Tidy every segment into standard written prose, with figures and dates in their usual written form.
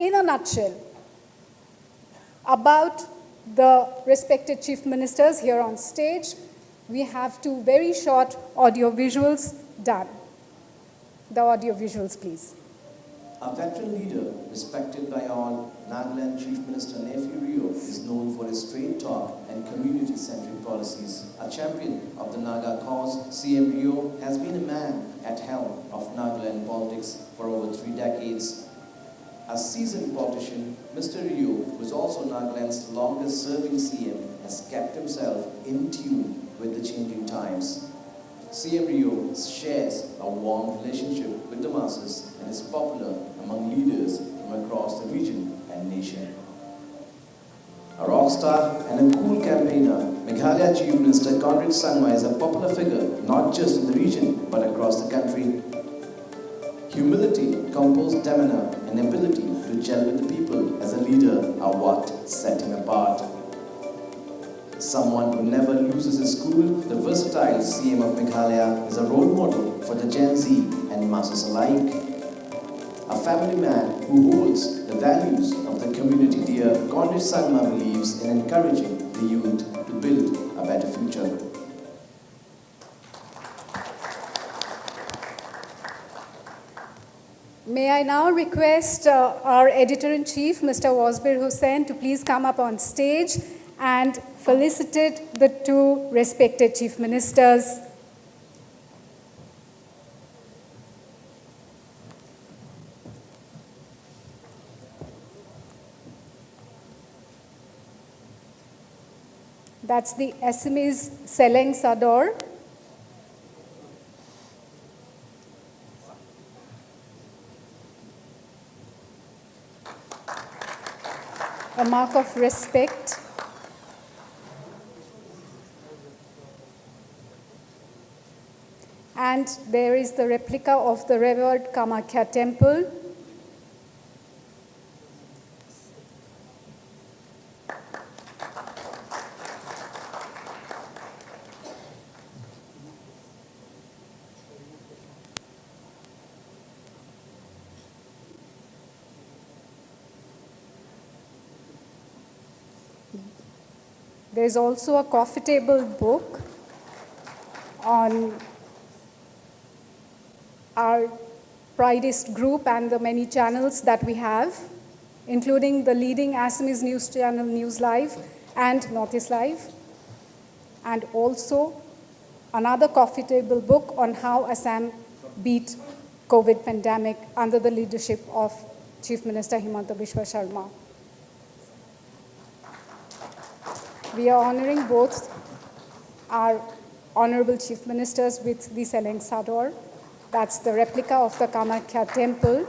in a nutshell, about the respected chief ministers here on stage. We have 2 very short audio visuals done. The audio visuals, please. A veteran leader, respected by all, Nagaland Chief Minister Nephew Rio is known for his straight talk and community-centric policies. A champion of the Naga cause, CM Rio has been a man at helm of Nagaland politics for over 3 decades. A seasoned politician, Mr. Rio, who is also Nagaland's longest-serving CM, has kept himself in tune with the changing times. CM Rio shares a warm relationship with the masses and is popular among leaders from across the region and nation. A rock star and a cool campaigner, Meghalaya Chief Minister Conrad Sangma is a popular figure not just in the region but across the country. Humility, composed demeanor, and ability to gel with the people as a leader are what set him apart. Someone who never loses his cool, the versatile CM of Meghalaya is a role model for the Gen Z and masses alike. A family man who holds the values of the community dear, Conrad Sangma believes in encouraging the youth to build a better future. May I now request our editor-in-chief, Mr. Wasbir Hussain, to please come up on stage and felicitate the 2 respected chief ministers. That's the SME's Seleng Sador. A mark of respect. And there is the replica of the revered Kamakhya temple. There's also a coffee table book on our Prideist group and the many channels that we have, including the leading Assamese news channel News Live and Northeast Live, and also another coffee table book on how Assam beat COVID pandemic under the leadership of Chief Minister Himanta Biswa Sharma. We are honoring both our honorable chief ministers with the Seleng Sador. That's the replica of the Kamakhya temple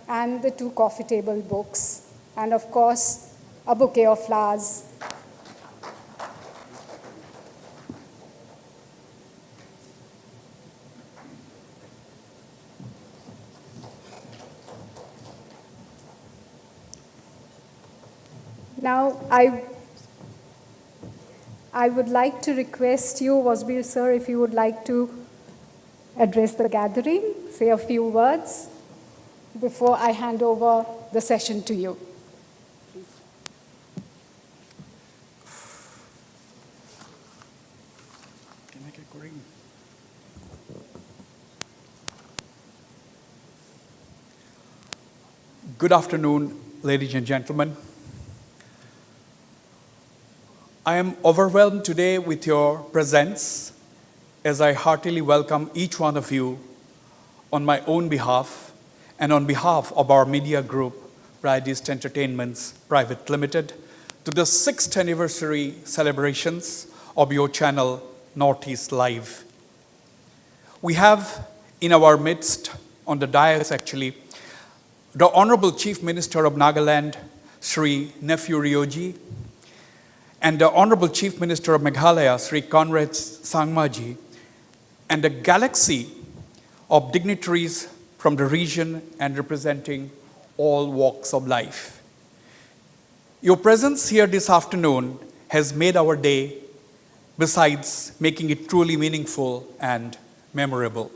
and the 2 coffee table books, and of course, a bouquet of flowers. Now, I would like to request you, Wasbir sir, if you would like to address the gathering, say a few words before I hand over the session to you. Please. Can I get green? Good afternoon, ladies and gentlemen. I am overwhelmed today with your presence as I heartily welcome each one of you on my own behalf and on behalf of our media group, Prideist Entertainments Private Limited, to the 6th anniversary celebrations of your channel, Northeast Live. We have in our midst, on the dais actually, the Honorable Chief Minister of Nagaland, Sri Nephew Rioji, and the Honorable Chief Minister of Meghalaya, Sri Conrad Sangma, and a galaxy of dignitaries from the region and representing all walks of life. Your presence here this afternoon has made our day, besides making it truly meaningful and memorable.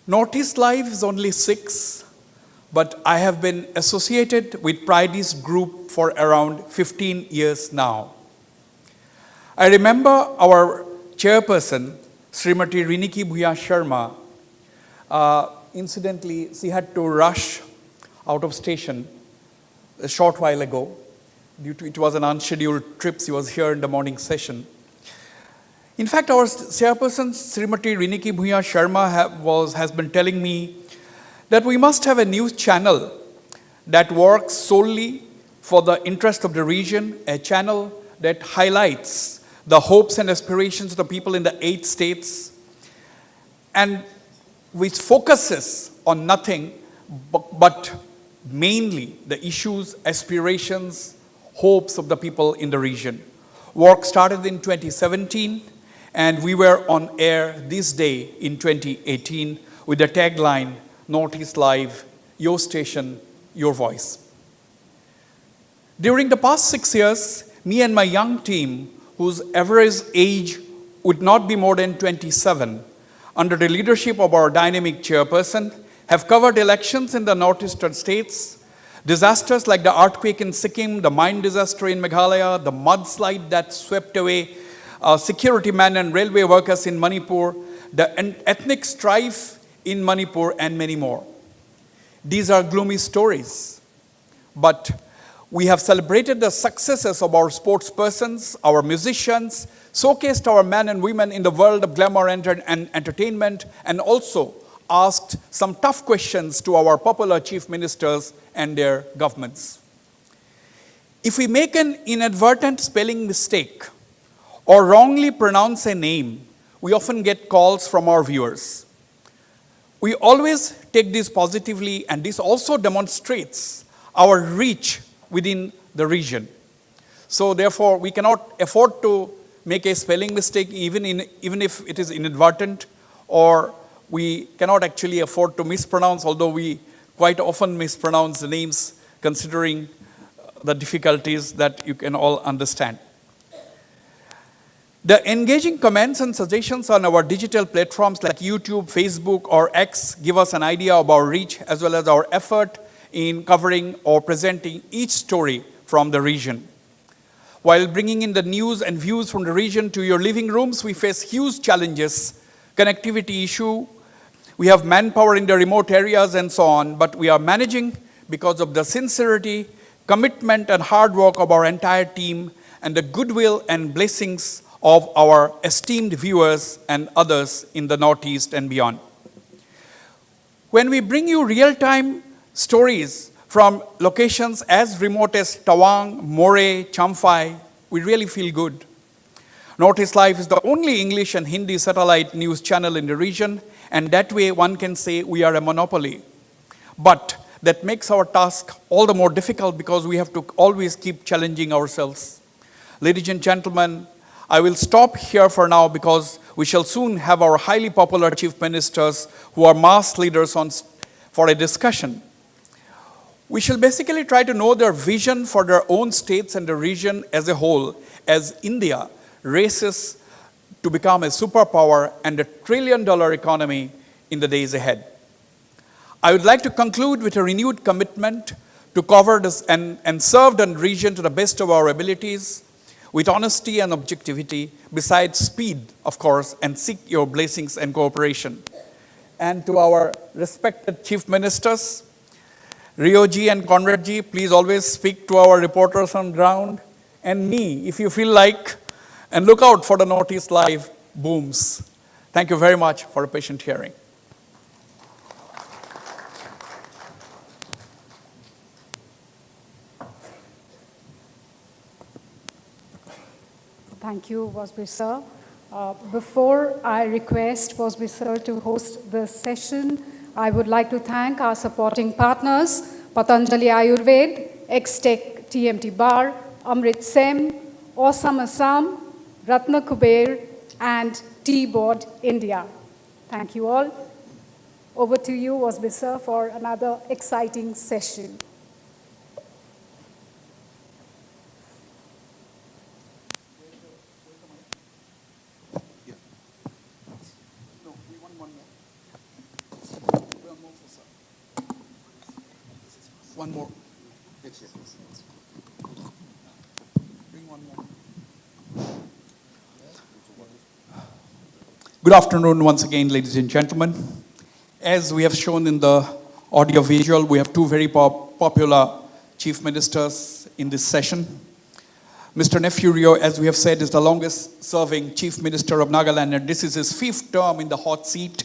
Northeast Live is only 6, but I have been associated with Pride's group for around 15 years now. I remember our chairperson, Srimati Riniki Bhuya Sharma. Incidentally, she had to rush out of station a short while ago. Due to it was an unscheduled trip, she was here in the morning session. In fact, our chairperson, Srimati Riniki Bhuya Sharma, has been telling me that we must have a news channel that works solely for the interest of the region, a channel that highlights the hopes and aspirations of the people in the 8 states, and which focuses on nothing but mainly the issues, aspirations, hopes of the people in the region. Work started in 2017, and we were on air this day in 2018 with the tagline, Northeast Live, your station, your voice. During the past 6 years, me and my young team, whose average age would not be more than 27, under the leadership of our dynamic chairperson, have covered elections in the northeastern states, disasters like the earthquake in Sikkim, the mine disaster in Meghalaya, the mudslide that swept away security men and railway workers in Manipur, the ethnic strife in Manipur, and many more. These are gloomy stories, but we have celebrated the successes of our sportspersons, our musicians, showcased our men and women in the world of glamour and entertainment, and also asked some tough questions to our popular chief ministers and their governments. If we make an inadvertent spelling mistake or wrongly pronounce a name, we often get calls from our viewers. We always take this positively, and this also demonstrates our reach within the region. So therefore, we cannot afford to make a spelling mistake even if it is inadvertent, or we cannot actually afford to mispronounce, although we quite often mispronounce the names considering the difficulties that you can all understand. The engaging comments and suggestions on our digital platforms like YouTube, Facebook, or X give us an idea of our reach as well as our effort in covering or presenting each story from the region. While bringing in the news and views from the region to your living rooms, we face huge challenges, connectivity issue, we have manpower in the remote areas and so on, but we are managing because of the sincerity, commitment, and hard work of our entire team and the goodwill and blessings of our esteemed viewers and others in the Northeast and beyond. When we bring you real-time stories from locations as remote as Tawang, Moreh, Champhai, we really feel good. Northeast Live is the only English and Hindi satellite news channel in the region, and that way one can say we are a monopoly. But that makes our task all the more difficult because we have to always keep challenging ourselves. Ladies and gentlemen, I will stop here for now because we shall soon have our highly popular chief ministers who are mass leaders for a discussion. We shall basically try to know their vision for their own states and the region as a whole, as India races to become a superpower and a trillion-dollar economy in the days ahead. I would like to conclude with a renewed commitment to cover this and serve the region to the best of our abilities, with honesty and objectivity, besides speed, of course, and seek your blessings and cooperation. And to our respected chief ministers, Rioji and Conradji, please always speak to our reporters on ground, and me, if you feel like, and look out for the Northeast Live booms. Thank you very much for a patient hearing. Thank you, Wasbir sir. Before I request Wasbir sir to host the session, I would like to thank our supporting partners, Patanjali Ayurved, X-Tech TMT Bar, Amrit Sem, Awesome Assam, Ratna Kuber, and T-Board India. Thank you all. Over to you, Wasbir sir, for another exciting session. One more. Bring one more. Good afternoon once again, ladies and gentlemen. As we have shown in the audio visual, we have two very popular chief ministers in this session. Mr. Nephew Rio, as we have said, is the longest serving chief minister of Nagaland, and this is his 5th term in the hot seat.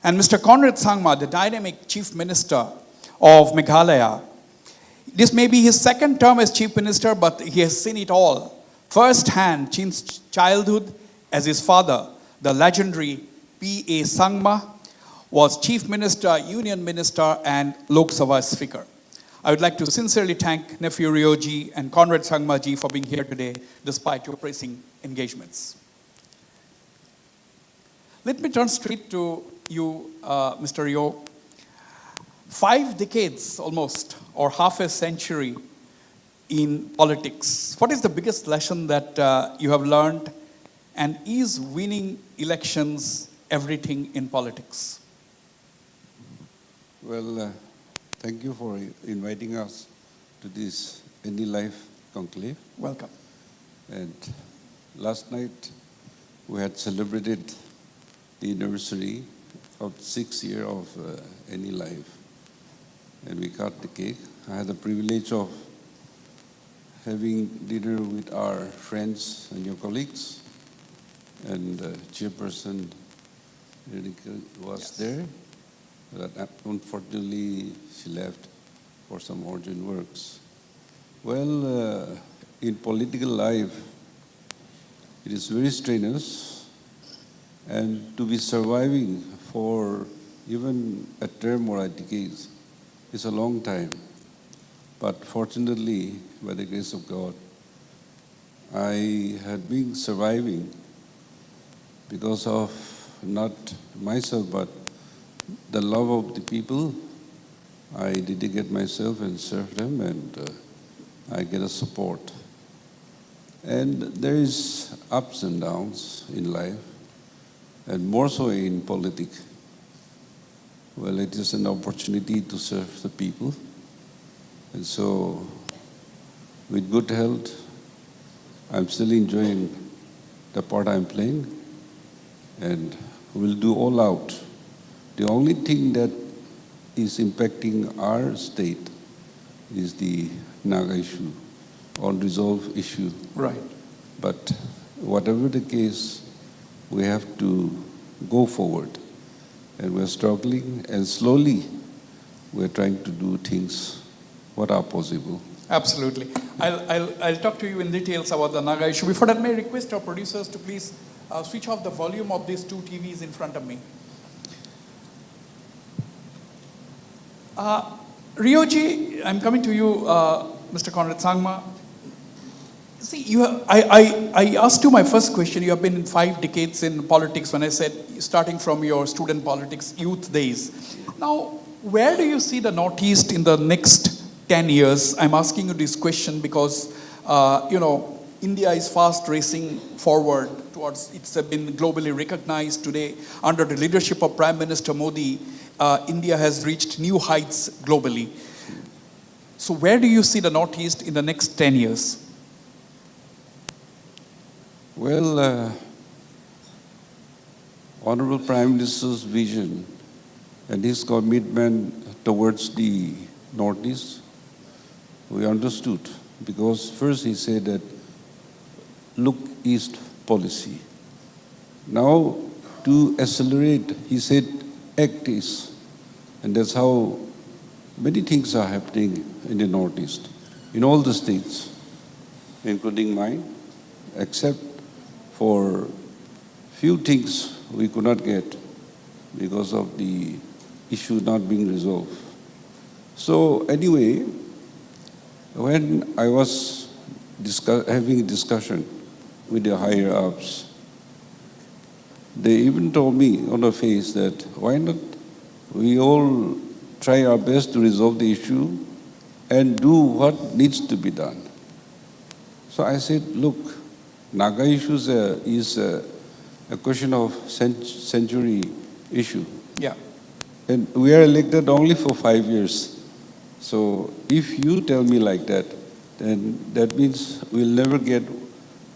And Mr. Conrad Sangma, the dynamic chief minister of Meghalaya. This may be his 2nd term as chief minister, but he has seen it all firsthand since childhood, as his father, the legendary P.A. Sangma, was chief minister, union minister, and Lok Sabha speaker. I would like to sincerely thank Nephew Rio ji and Conrad Sangma ji for being here today, despite your pressing engagements. Let me turn straight to you, Mr. Rio. 5 decades almost, or half a century in politics. What is the biggest lesson that you have learned? And is winning elections everything in politics? Well, thank you for inviting us to this Any Life Conclave. Welcome. And last night we had celebrated the anniversary of 6th year of Any Life. And we cut the cake. I had the privilege of having dinner with our friends and your colleagues. And Chairperson Erika was there. But unfortunately, she left for some urgent works. Well, in political life, it is very strenuous, and to be surviving for even a term or a decade is a long time. But fortunately, by the grace of God, I had been surviving because of not myself, but the love of the people. I dedicate myself and serve them, and I get a support. And there is ups and downs in life, and more so in politics. Well, it is an opportunity to serve the people. And so, with good health, I'm still enjoying the part I'm playing, and will do all out. The only thing that is impacting our state is the Naga issue, unresolved issue. Right. But whatever the case, we have to go forward. And we're struggling, and slowly we're trying to do things what are possible. Absolutely. I'll talk to you in details about the Naga issue. Before that, may I request our producers to please switch off the volume of these 2 TVs in front of me. Rioji, I'm coming to you, Mr. Conrad Sangma. See, I asked you my first question. You have been in 5 decades in politics, when I said starting from your student politics, youth days. Now, where do you see the Northeast in the next 10 years? I'm asking you this question because, India is fast racing forward towards, it's been globally recognized today. Under the leadership of Prime Minister Modi, India has reached new heights globally. So where do you see the Northeast in the next 10 years? Well, Honorable Prime Minister's vision and his commitment towards the Northeast, we understood. Because first he said that look east policy. Now to accelerate, he said act east. And that's how many things are happening in the Northeast, in all the states, including mine, except for few things we could not get because of the issue not being resolved. So anyway, when I was having a discussion with the higher ups, they even told me on the face that why not we all try our best to resolve the issue and do what needs to be done. So I said, look, Naga issues is a question of century issue. Yeah. And we are elected only for 5 years. So if you tell me like that, then that means we'll never get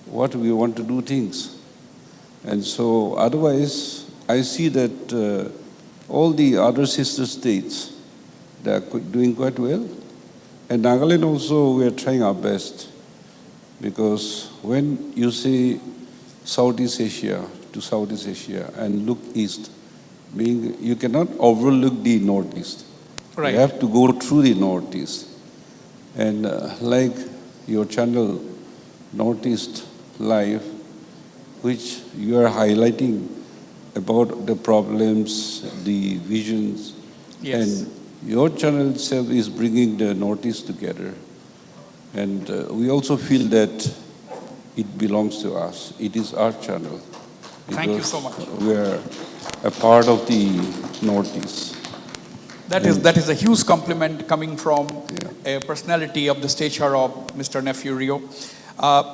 what we want to do things. And so otherwise, I see that all the other sister states, they are doing quite well. And Nagaland also, we are trying our best. Because when you say Southeast Asia to Southeast Asia and look east, being, you cannot overlook the Northeast. Right. You have to go through the Northeast. And like your channel, Northeast Live, which you are highlighting about the problems, the visions, Yes. and your channel itself is bringing the Northeast together. And we also feel that it belongs to us. It is our channel. Thank you Because so much. we are a part of the Northeast. That is a huge compliment coming from a personality of the stature of Mr. Nephew Rio.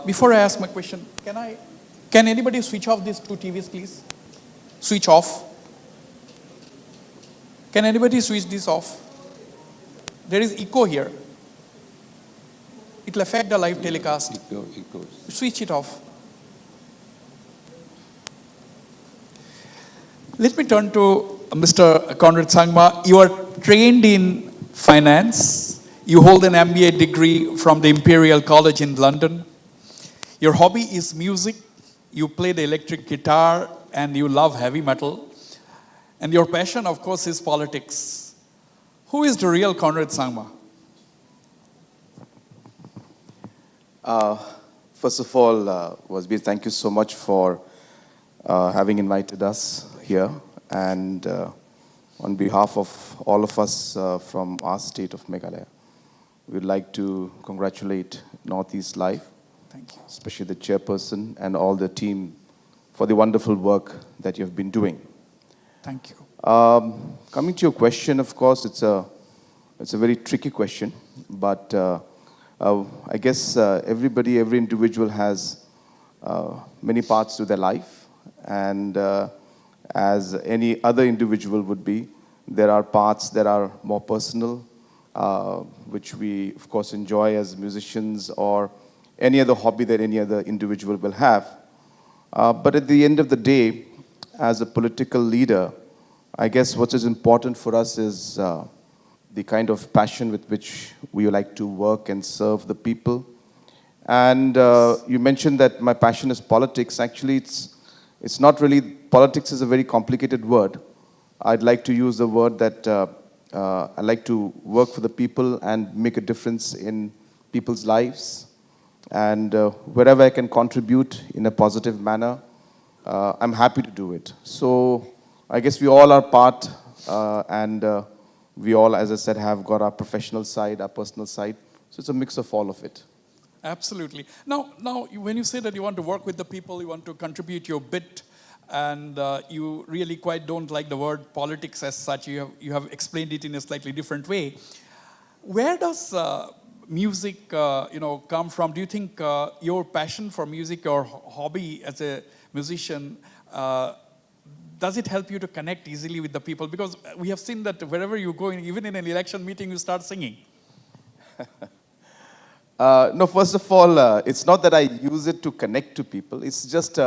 Before I ask my question, can anybody switch off these two TVs, please? Switch off. Can anybody switch this off? There is echo here. It will affect the live telecast. It goes. Switch it off. Let me turn to Mr. Conrad Sangma. You are trained in finance. You hold an MBA degree from the Imperial College in London. Your hobby is music. You play the electric guitar and you love heavy metal. And your passion, of course, is politics. Who is the real Conrad Sangma? First of all, Wasbir, thank you so much for having invited us here. And on behalf of all of us from our state of Meghalaya, we'd like to congratulate Northeast Live, Thank you. especially the chairperson and all the team for the wonderful work that you've been doing. Thank you. Coming to your question, of course, it's a very tricky question, but I guess every individual has many parts to their life, and as any other individual would be, there are parts that are more personal, which we, of course, enjoy as musicians or any other hobby that any other individual will have. But at the end of the day, as a political leader, I guess what is important for us is the kind of passion with which we like to work and serve the people. And you mentioned that my passion is politics. Actually, it's not really, politics is a very complicated word. I'd like to use the word that I like to work for the people and make a difference in people's lives. And wherever I can contribute in a positive manner, I'm happy to do it. So I guess we all are part, and we all, as I said, have got our professional side, our personal side. So it's a mix of all of it. Absolutely. Now, when you say that you want to work with the people, you want to contribute your bit, and you really quite don't like the word politics as such, you have explained it in a slightly different way. Where does music, come from? Do you think your passion for music or hobby as a musician, does it help you to connect easily with the people? Because we have seen that wherever you go, even in an election meeting, you start singing. No, first of all, it's not that I use it to connect to people. It's just,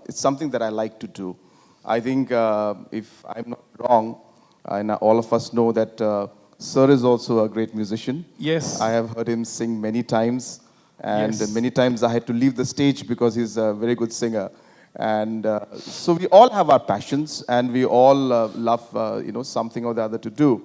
it's something that I like to do. I think, if I'm not wrong, and all of us know that Sir is also a great musician. Yes. I have heard him sing many times, and Yes. many times I had to leave the stage because he's a very good singer. And so we all have our passions, and we all love, something or the other to do.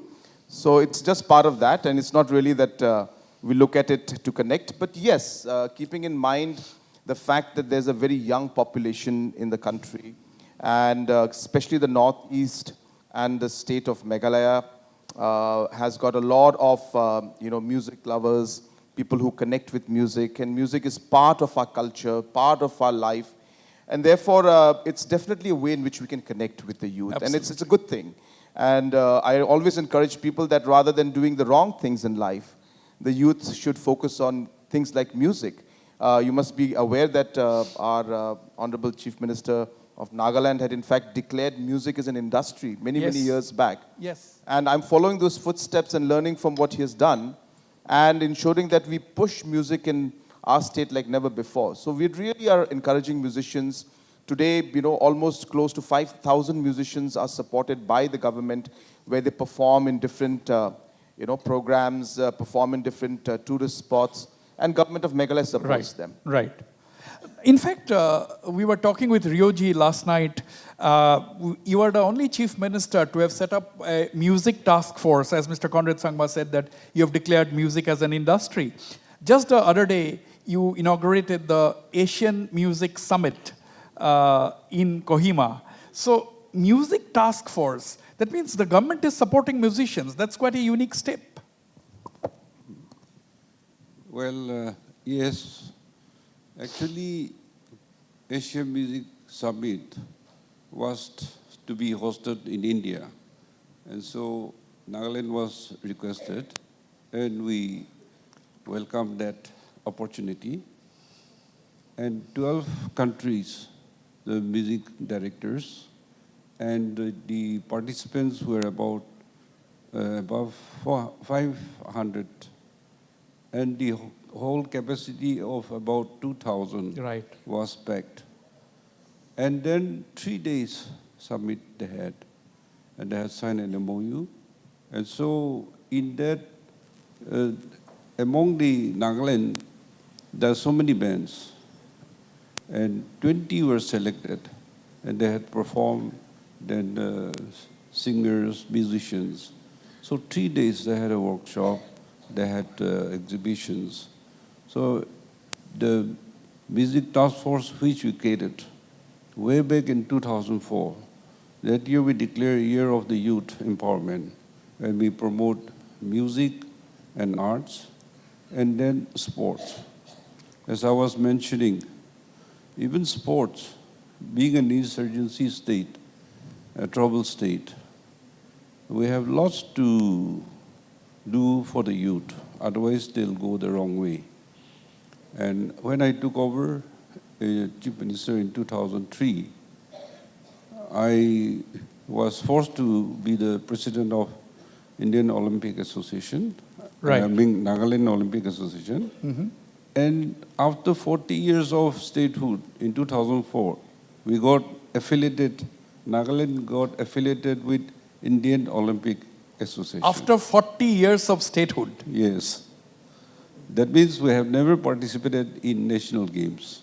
So it's just part of that, and it's not really that we look at it to connect. But yes, keeping in mind the fact that there's a very young population in the country, and especially the Northeast and the state of Meghalaya has got a lot of, music lovers, people who connect with music, and music is part of our culture, part of our life. And therefore, it's definitely a way in which we can connect with the youth. Absolutely. And it's a good thing. And I always encourage people that rather than doing the wrong things in life, the youth should focus on things like music. You must be aware that our Honorable Chief Minister of Nagaland had in fact declared music as an industry many Yes. years back. Yes. And I'm following those footsteps and learning from what he has done and ensuring that we push music in our state like never before. So we really are encouraging musicians. Today, almost close to 5,000 musicians are supported by the government where they perform in different, programs, perform in different tourist spots, and government of Meghalaya supports them. Right. In fact, we were talking with Ryoji last night. You are the only chief minister to have set up a music task force, as Mr. Conrad Sangma said, that you have declared music as an industry. Just the other day, you inaugurated the Asian Music Summit in Kohima. So, music task force, that means the government is supporting musicians. That's quite a unique step. Well, yes. Actually, Asian Music Summit was to be hosted in India. And so Nagaland was requested, and we welcomed that opportunity. And 12 countries, the music directors, and the participants were above 500. And the whole capacity of about 2,000 Right. was packed. And then 3 days summit they had, and they had signed an MOU. And so in that, among the Nagaland, there are so many bands, and 20 were selected, and they had performed, then singers, musicians. So 3 days they had a workshop, they had exhibitions. So the music task force which we created way back in 2004, that year we declared Year of the Youth Empowerment, and we promote music and arts, and then sports. As I was mentioning, even sports, being an insurgency state, a troubled state, we have lots to do for the youth, otherwise they'll go the wrong way. And when I took over Chief Minister in 2003, I was forced to be the president of Indian Olympic Association, Right. being Nagaland Olympic Association. And after 40 years of statehood, in 2004, we got affiliated, Nagaland got affiliated with Indian Olympic Association. After 40 years of statehood. Yes. That means we have never participated in national games.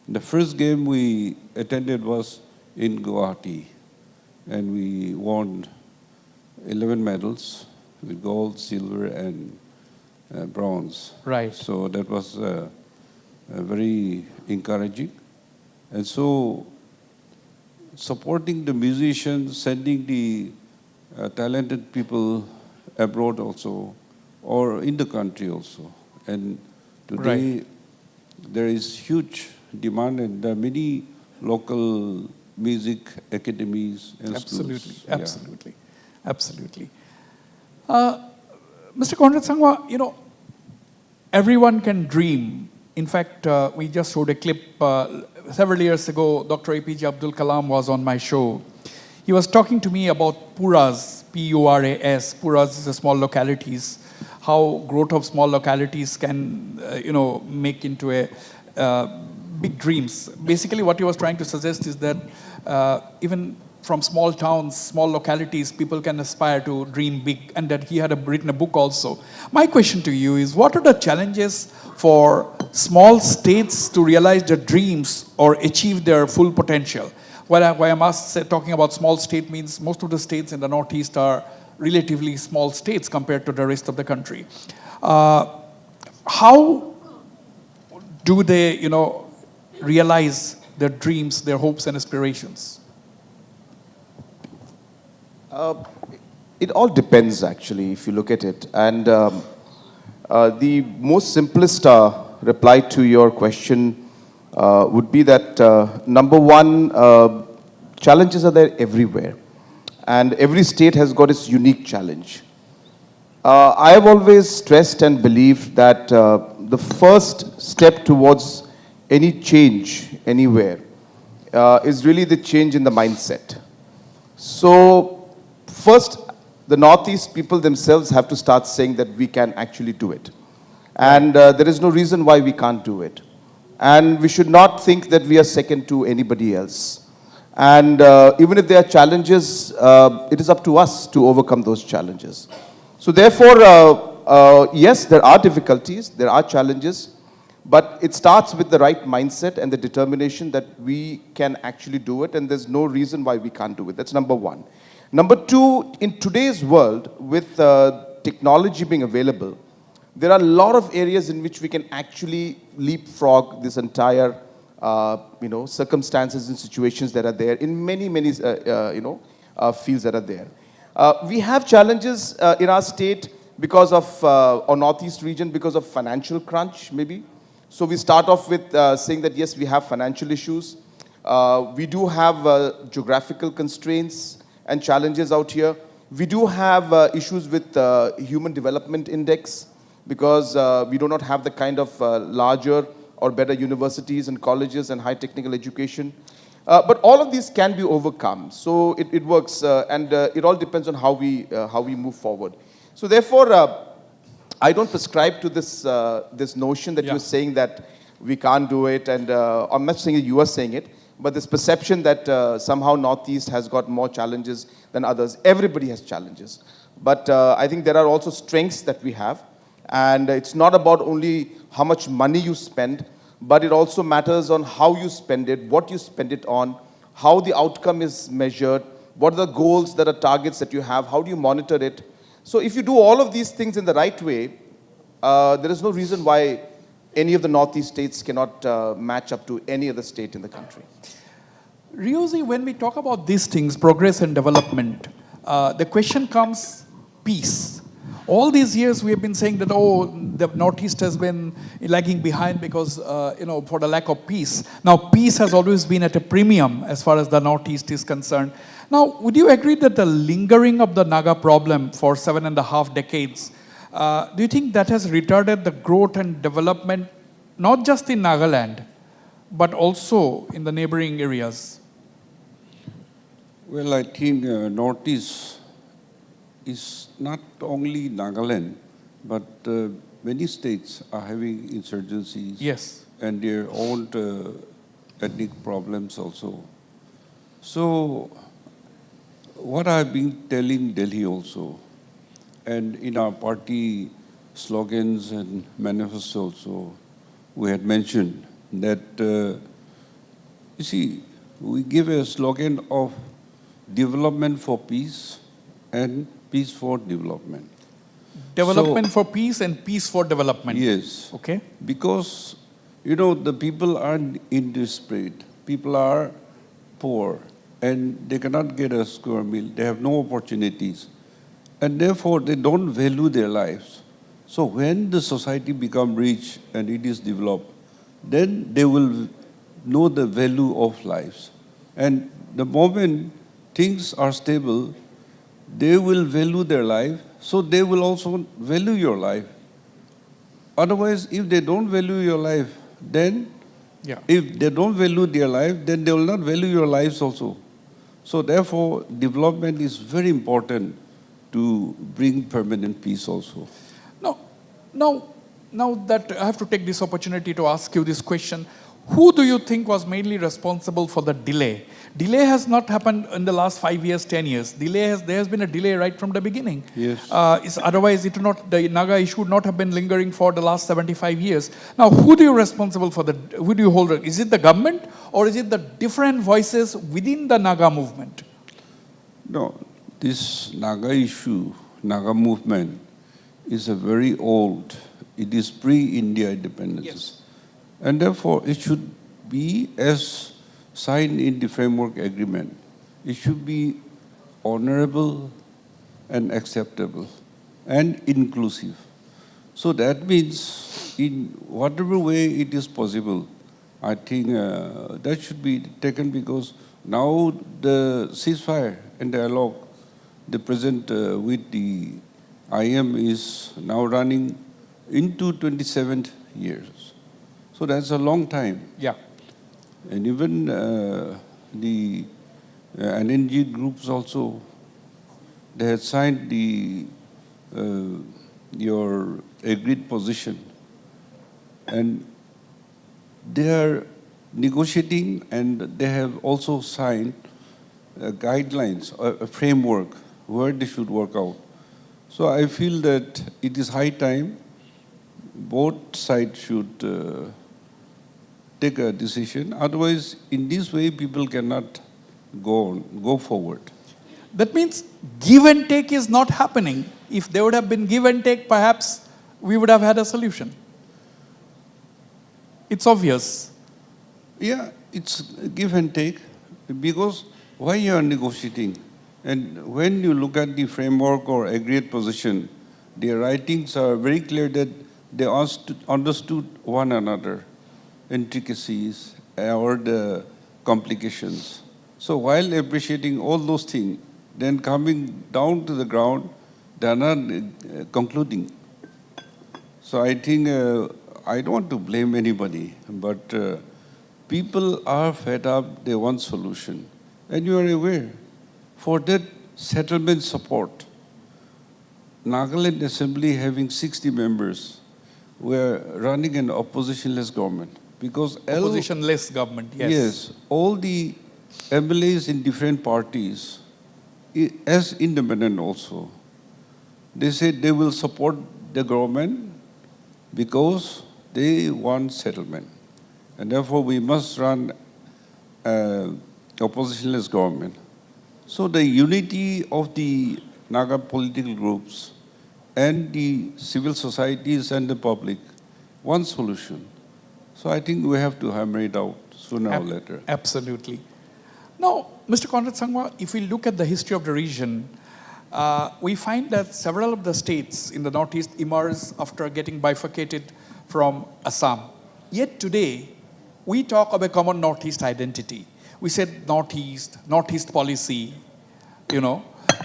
The first game we attended was in Guwahati, and we won 11 medals with gold, silver, and bronze. Right. So that was very encouraging. And so supporting the musicians, sending the talented people abroad also, or in the country also. And today there is huge demand, and there are many local music academies and Absolutely, schools. Yeah. absolutely, absolutely. Mr. Conrad Sangma, everyone can dream. In fact, we just showed a clip several years ago. Dr. APJ Abdul Kalam was on my show. He was talking to me about puras, P-U-R-A-S. Puras is the small localities. How growth of small localities can, make into a big dreams. Basically, what he was trying to suggest is that even from small towns, small localities, people can aspire to dream big, and that he had written a book also. My question to you is, what are the challenges for small states to realize their dreams or achieve their full potential? Why I'm talking about small state means most of the states in the Northeast are relatively small states compared to the rest of the country. How do they, realize their dreams, their hopes and aspirations? It all depends, actually, if you look at it. And the most simplest reply to your question would be that, number one, challenges are there everywhere. And every state has got its unique challenge. I have always stressed and believed that the first step towards any change anywhere is really the change in the mindset. So first, the Northeast people themselves have to start saying that we can actually do it. And there is no reason why we can't do it. And we should not think that we are second to anybody else. And even if there are challenges, it is up to us to overcome those challenges. So therefore, yes, there are difficulties, there are challenges, but it starts with the right mindset and the determination that we can actually do it, and there's no reason why we can't do it. That's number one. Number two, in today's world, with technology being available, there are a lot of areas in which we can actually leapfrog this entire, circumstances and situations that are there in many, many, fields that are there. We have challenges in our state because of, or Northeast region, because of financial crunch, maybe. So we start off with saying that, yes, we have financial issues. We do have geographical constraints and challenges out here. We do have issues with human development index because we do not have the kind of larger or better universities and colleges and high technical education. But all of these can be overcome. So it works, and it all depends on how we move forward. So therefore, I don't prescribe to this this notion that you're saying that we can't do it, and I'm not saying that you are saying it, but this perception that somehow Northeast has got more challenges than others. Everybody has challenges, but I think there are also strengths that we have, and it's not about only how much money you spend, but it also matters on how you spend it, what you spend it on, how the outcome is measured, what are the goals that are targets that you have, how do you monitor it. So if you do all of these things in the right way, there is no reason why any of the Northeast states cannot match up to any other state in the country. Rioji, when we talk about these things, progress and development, the question comes, peace. All these years we have been saying that, oh, the Northeast has been lagging behind because, for the lack of peace. Now, peace has always been at a premium as far as the Northeast is concerned. Now, would you agree that the lingering of the Naga problem for 7.5 decades, do you think that has retarded the growth and development, not just in Nagaland, but also in the neighboring areas? Well, I think Northeast is not only Nagaland, but many states are having insurgencies. Yes. And their own ethnic problems also. So, what I've been telling Delhi also, and in our party slogans and manifesto also, we had mentioned that, you see, we give a slogan of development for peace and peace for development. Development for peace and peace for development. Yes. Okay. Because, the people are in desperate. People are poor and they cannot get a square meal. They have no opportunities. And therefore, they don't value their lives. So when the society becomes rich and it is developed, then they will know the value of lives. And the moment things are stable, they will value their life, so they will also value your life. Otherwise, if they don't value your life, then if they don't value their life, then they will not value your lives also. So therefore, development is very important to bring permanent peace also. Now that I have to take this opportunity to ask you this question, who do you think was mainly responsible for the delay? Delay has not happened in the last 5 years, 10 years. There has been a delay right from the beginning. Yes. Otherwise, the Naga issue would not have been lingering for the last 75 years. Now, who do you who do you hold? Is it the government or is it the different voices within the Naga movement? No, this Naga issue, Naga movement, is a very old, it is pre-India independence. Yes. And therefore, it should be as signed in the framework agreement. It should be honorable and acceptable and inclusive. So that means in whatever way it is possible, I think that should be taken, because now the ceasefire and dialogue, the present with the IM is now running into 27th years. So that's a long time. Yeah. And even the NNG groups also, they had signed your agreed position. And they are negotiating, and they have also signed guidelines, a framework where they should work out. So I feel that it is high time both sides should take a decision. Otherwise, in this way, people cannot go forward. That means give and take is not happening. If there would have been give and take, perhaps we would have had a solution. It's obvious. Yeah, it's give and take, because why you are negotiating? And when you look at the framework or agreed position, their writings are very clear that they understood one another, intricacies or the complications. So while appreciating all those things, then coming down to the ground, they are not concluding. So I think I don't want to blame anybody, but people are fed up, they want solution. And you are aware, for that settlement support, Nagaland Assembly having 60 members, were running an oppositionless government. Because Oppositionless government, yes. Yes, all the MLAs in different parties, as independent also, they said they will support the government because they want settlement. And therefore we must run oppositionless government. So the unity of the Naga political groups and the civil societies and the public, one solution. So I think we have to hammer it out sooner or later. Absolutely. Now, Mr. Conrad Sangma, if we look at the history of the region, we find that several of the states in the Northeast emerged after getting bifurcated from Assam. Yet today, we talk of a common Northeast identity. We said Northeast policy,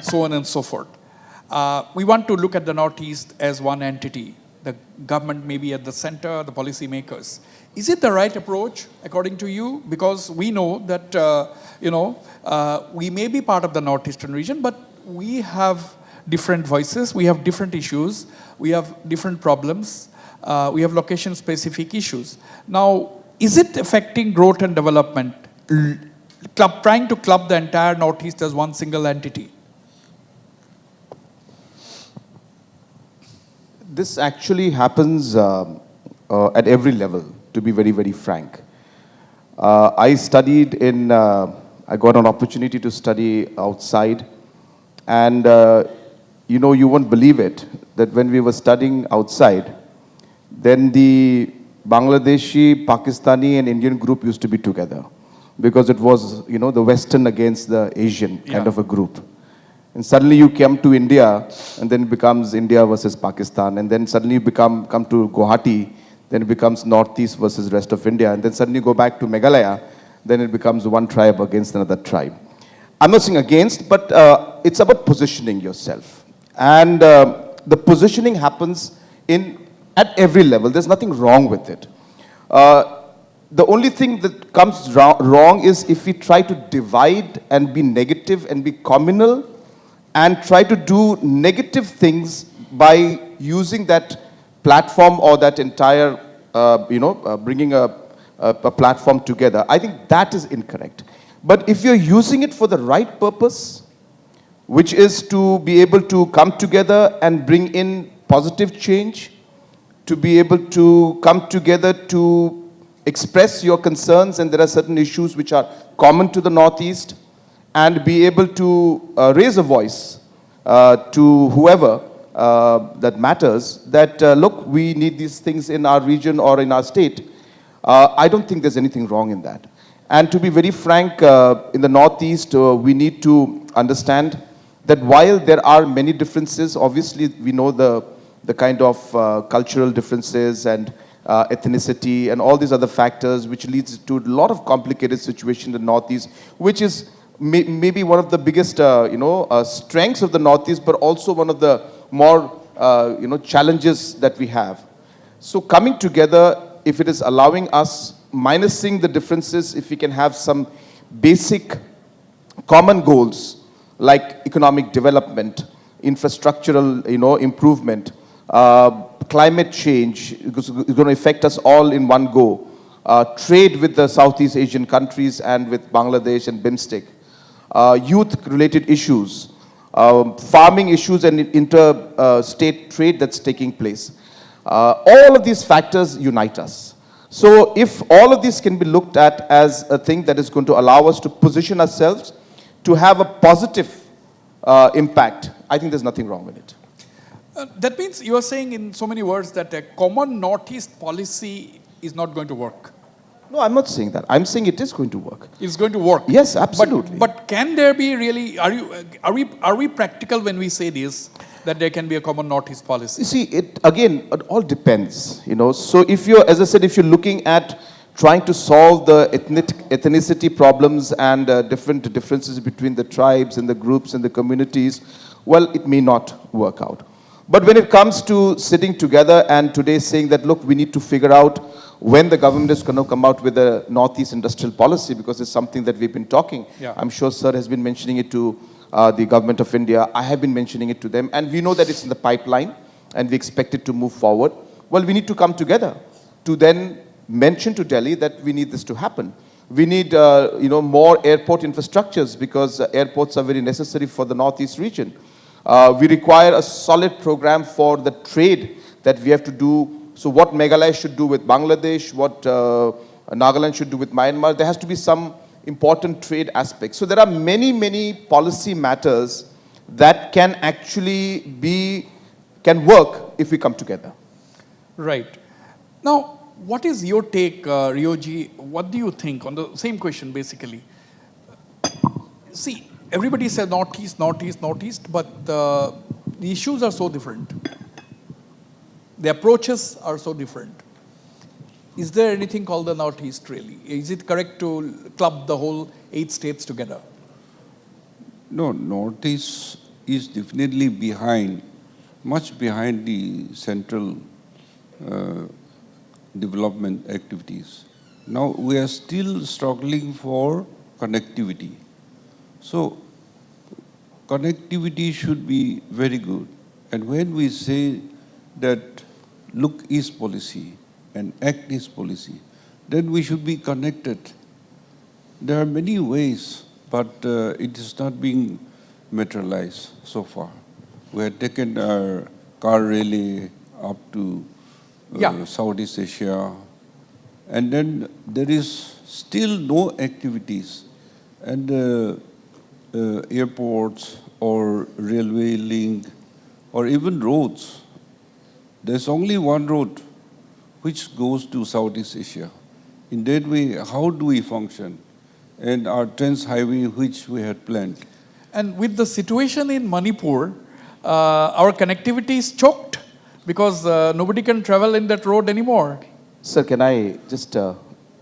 so on and so forth. We want to look at the Northeast as one entity. The government may be at the center, the policy makers. Is it the right approach, according to you? Because we know that, we may be part of the Northeastern region, but we have different voices, we have different issues, we have different problems, we have location-specific issues. Now, is it affecting growth and development, trying to club the entire Northeast as one single entity? This actually happens at every level, to be very, very frank. I studied I got an opportunity to study outside, and you won't believe it, that when we were studying outside, then the Bangladeshi, Pakistani and Indian group used to be together, because it was, the Western against the Asian kind of a group. And suddenly you come to India, and then it becomes India versus Pakistan. And then suddenly you come to Guwahati, then it becomes Northeast versus rest of India. And then suddenly you go back to Meghalaya, then it becomes one tribe against another tribe. I'm not saying against, but it's about positioning yourself. And the positioning happens at every level. There's nothing wrong with it. The only thing that comes wrong is if we try to divide and be negative and be communal, and try to do negative things by using that platform or that entire, bringing a platform together. I think that is incorrect. But if you're using it for the right purpose, which is to be able to come together and bring in positive change, to be able to come together to express your concerns, and there are certain issues which are common to the Northeast, and be able to raise a voice to whoever that matters, that look, we need these things in our region or in our state. I don't think there's anything wrong in that. And to be very frank, in the Northeast, we need to understand that while there are many differences, obviously we know the kind of cultural differences and ethnicity and all these other factors, which leads to a lot of complicated situation in the Northeast, which is maybe one of the biggest, strengths of the Northeast, but also one of the more, challenges that we have. So coming together, if it is allowing us minusing the differences, if we can have some basic common goals like economic development, infrastructural, improvement, climate change, because it's going to affect us all in one go, trade with the Southeast Asian countries and with Bangladesh and BIMSTEC, youth-related issues, farming issues and inter-state trade that's taking place. All of these factors unite us. So if all of this can be looked at as a thing that is going to allow us to position ourselves to have a positive impact, I think there's nothing wrong with it. That means you are saying in so many words that a common Northeast policy is not going to work. No, I'm not saying that. I'm saying it is going to work. It's going to work. Yes, absolutely. But can there be really? Are we practical when we say this, that there can be a common Northeast policy? You see, it all depends. So if you're, as I said, if you're looking at trying to solve the ethnicity problems and different differences between the tribes and the groups and the communities, well, it may not work out. But when it comes to sitting together and today saying that, look, we need to figure out when the government is going to come out with a Northeast industrial policy, because it's something that we've been talking. Yeah. I'm sure Sir has been mentioning it to the government of India. I have been mentioning it to them. And we know that it's in the pipeline and we expect it to move forward. Well, we need to come together to then mention to Delhi that we need this to happen. We need more airport infrastructures, because airports are very necessary for the Northeast region. We require a solid program for the trade that we have to do. So what Meghalaya should do with Bangladesh, what Nagaland should do with Myanmar, there has to be some important trade aspects. So there are many, many policy matters that can actually can work if we come together. Right. Now, what is your take, Rioji? What do you think on the same question, basically? See, everybody says Northeast, Northeast, Northeast, but the issues are so different. The approaches are so different. Is there anything called the Northeast, really? Is it correct to club the whole 8 states together? No, Northeast is definitely behind, much behind the central development activities. Now, we are still struggling for connectivity. So, connectivity should be very good. And when we say that look East policy and act East policy, then we should be connected. There are many ways, but it is not being materialized so far. We have taken our car relay up to Southeast Asia, and then there is still no activities. And airports or railway link or even roads. There's only one road which goes to Southeast Asia. In that way, how do we function? And our Trans Highway which we had planned. And with the situation in Manipur, our connectivity is choked because nobody can travel in that road anymore. Sir, can I just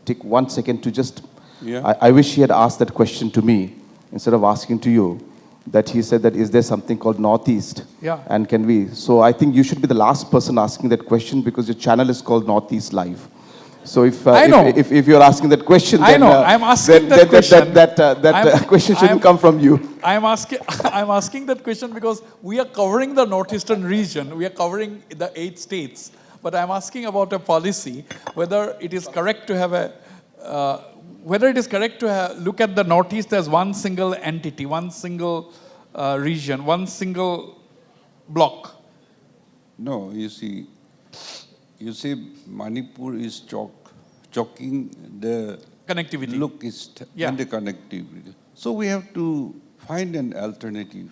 take 1 second to just... Yeah. I wish he had asked that question to me instead of asking to you, that he said that is there something called Northeast? Yeah. And can we? So I think you should be the last person asking that question, because your channel is called Northeast Live. So if you're asking that question, then, I'm asking that question. That question shouldn't come from you. I'm asking that question because we are covering the northeastern region. We are covering the 8 states. But I'm asking about a policy, whether it is correct to have look at the Northeast as one single entity, one single region, one single block. No, you see Manipur is choking the Connectivity. look is and the connectivity. So we have to find an alternative.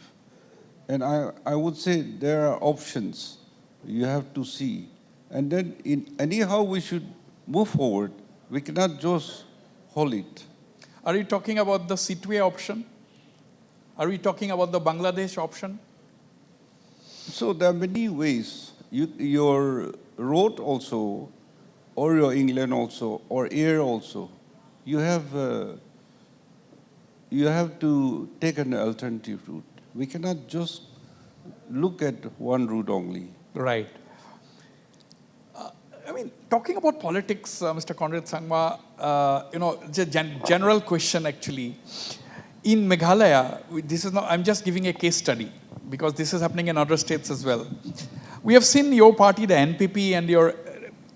And I would say there are options you have to see. And then anyhow we should move forward. We cannot just hold it. Are you talking about the Seatway option? Are we talking about the Bangladesh option? So there are many ways. Your road also, or your England also, or air also, you have to take an alternative route. We cannot just look at one route only. Right. mean, talking about politics, Mr. Conrad Sangma, general question actually. In Meghalaya, this is not, I'm just giving a case study because this is happening in other states as well. We have seen your party, the NPP, and your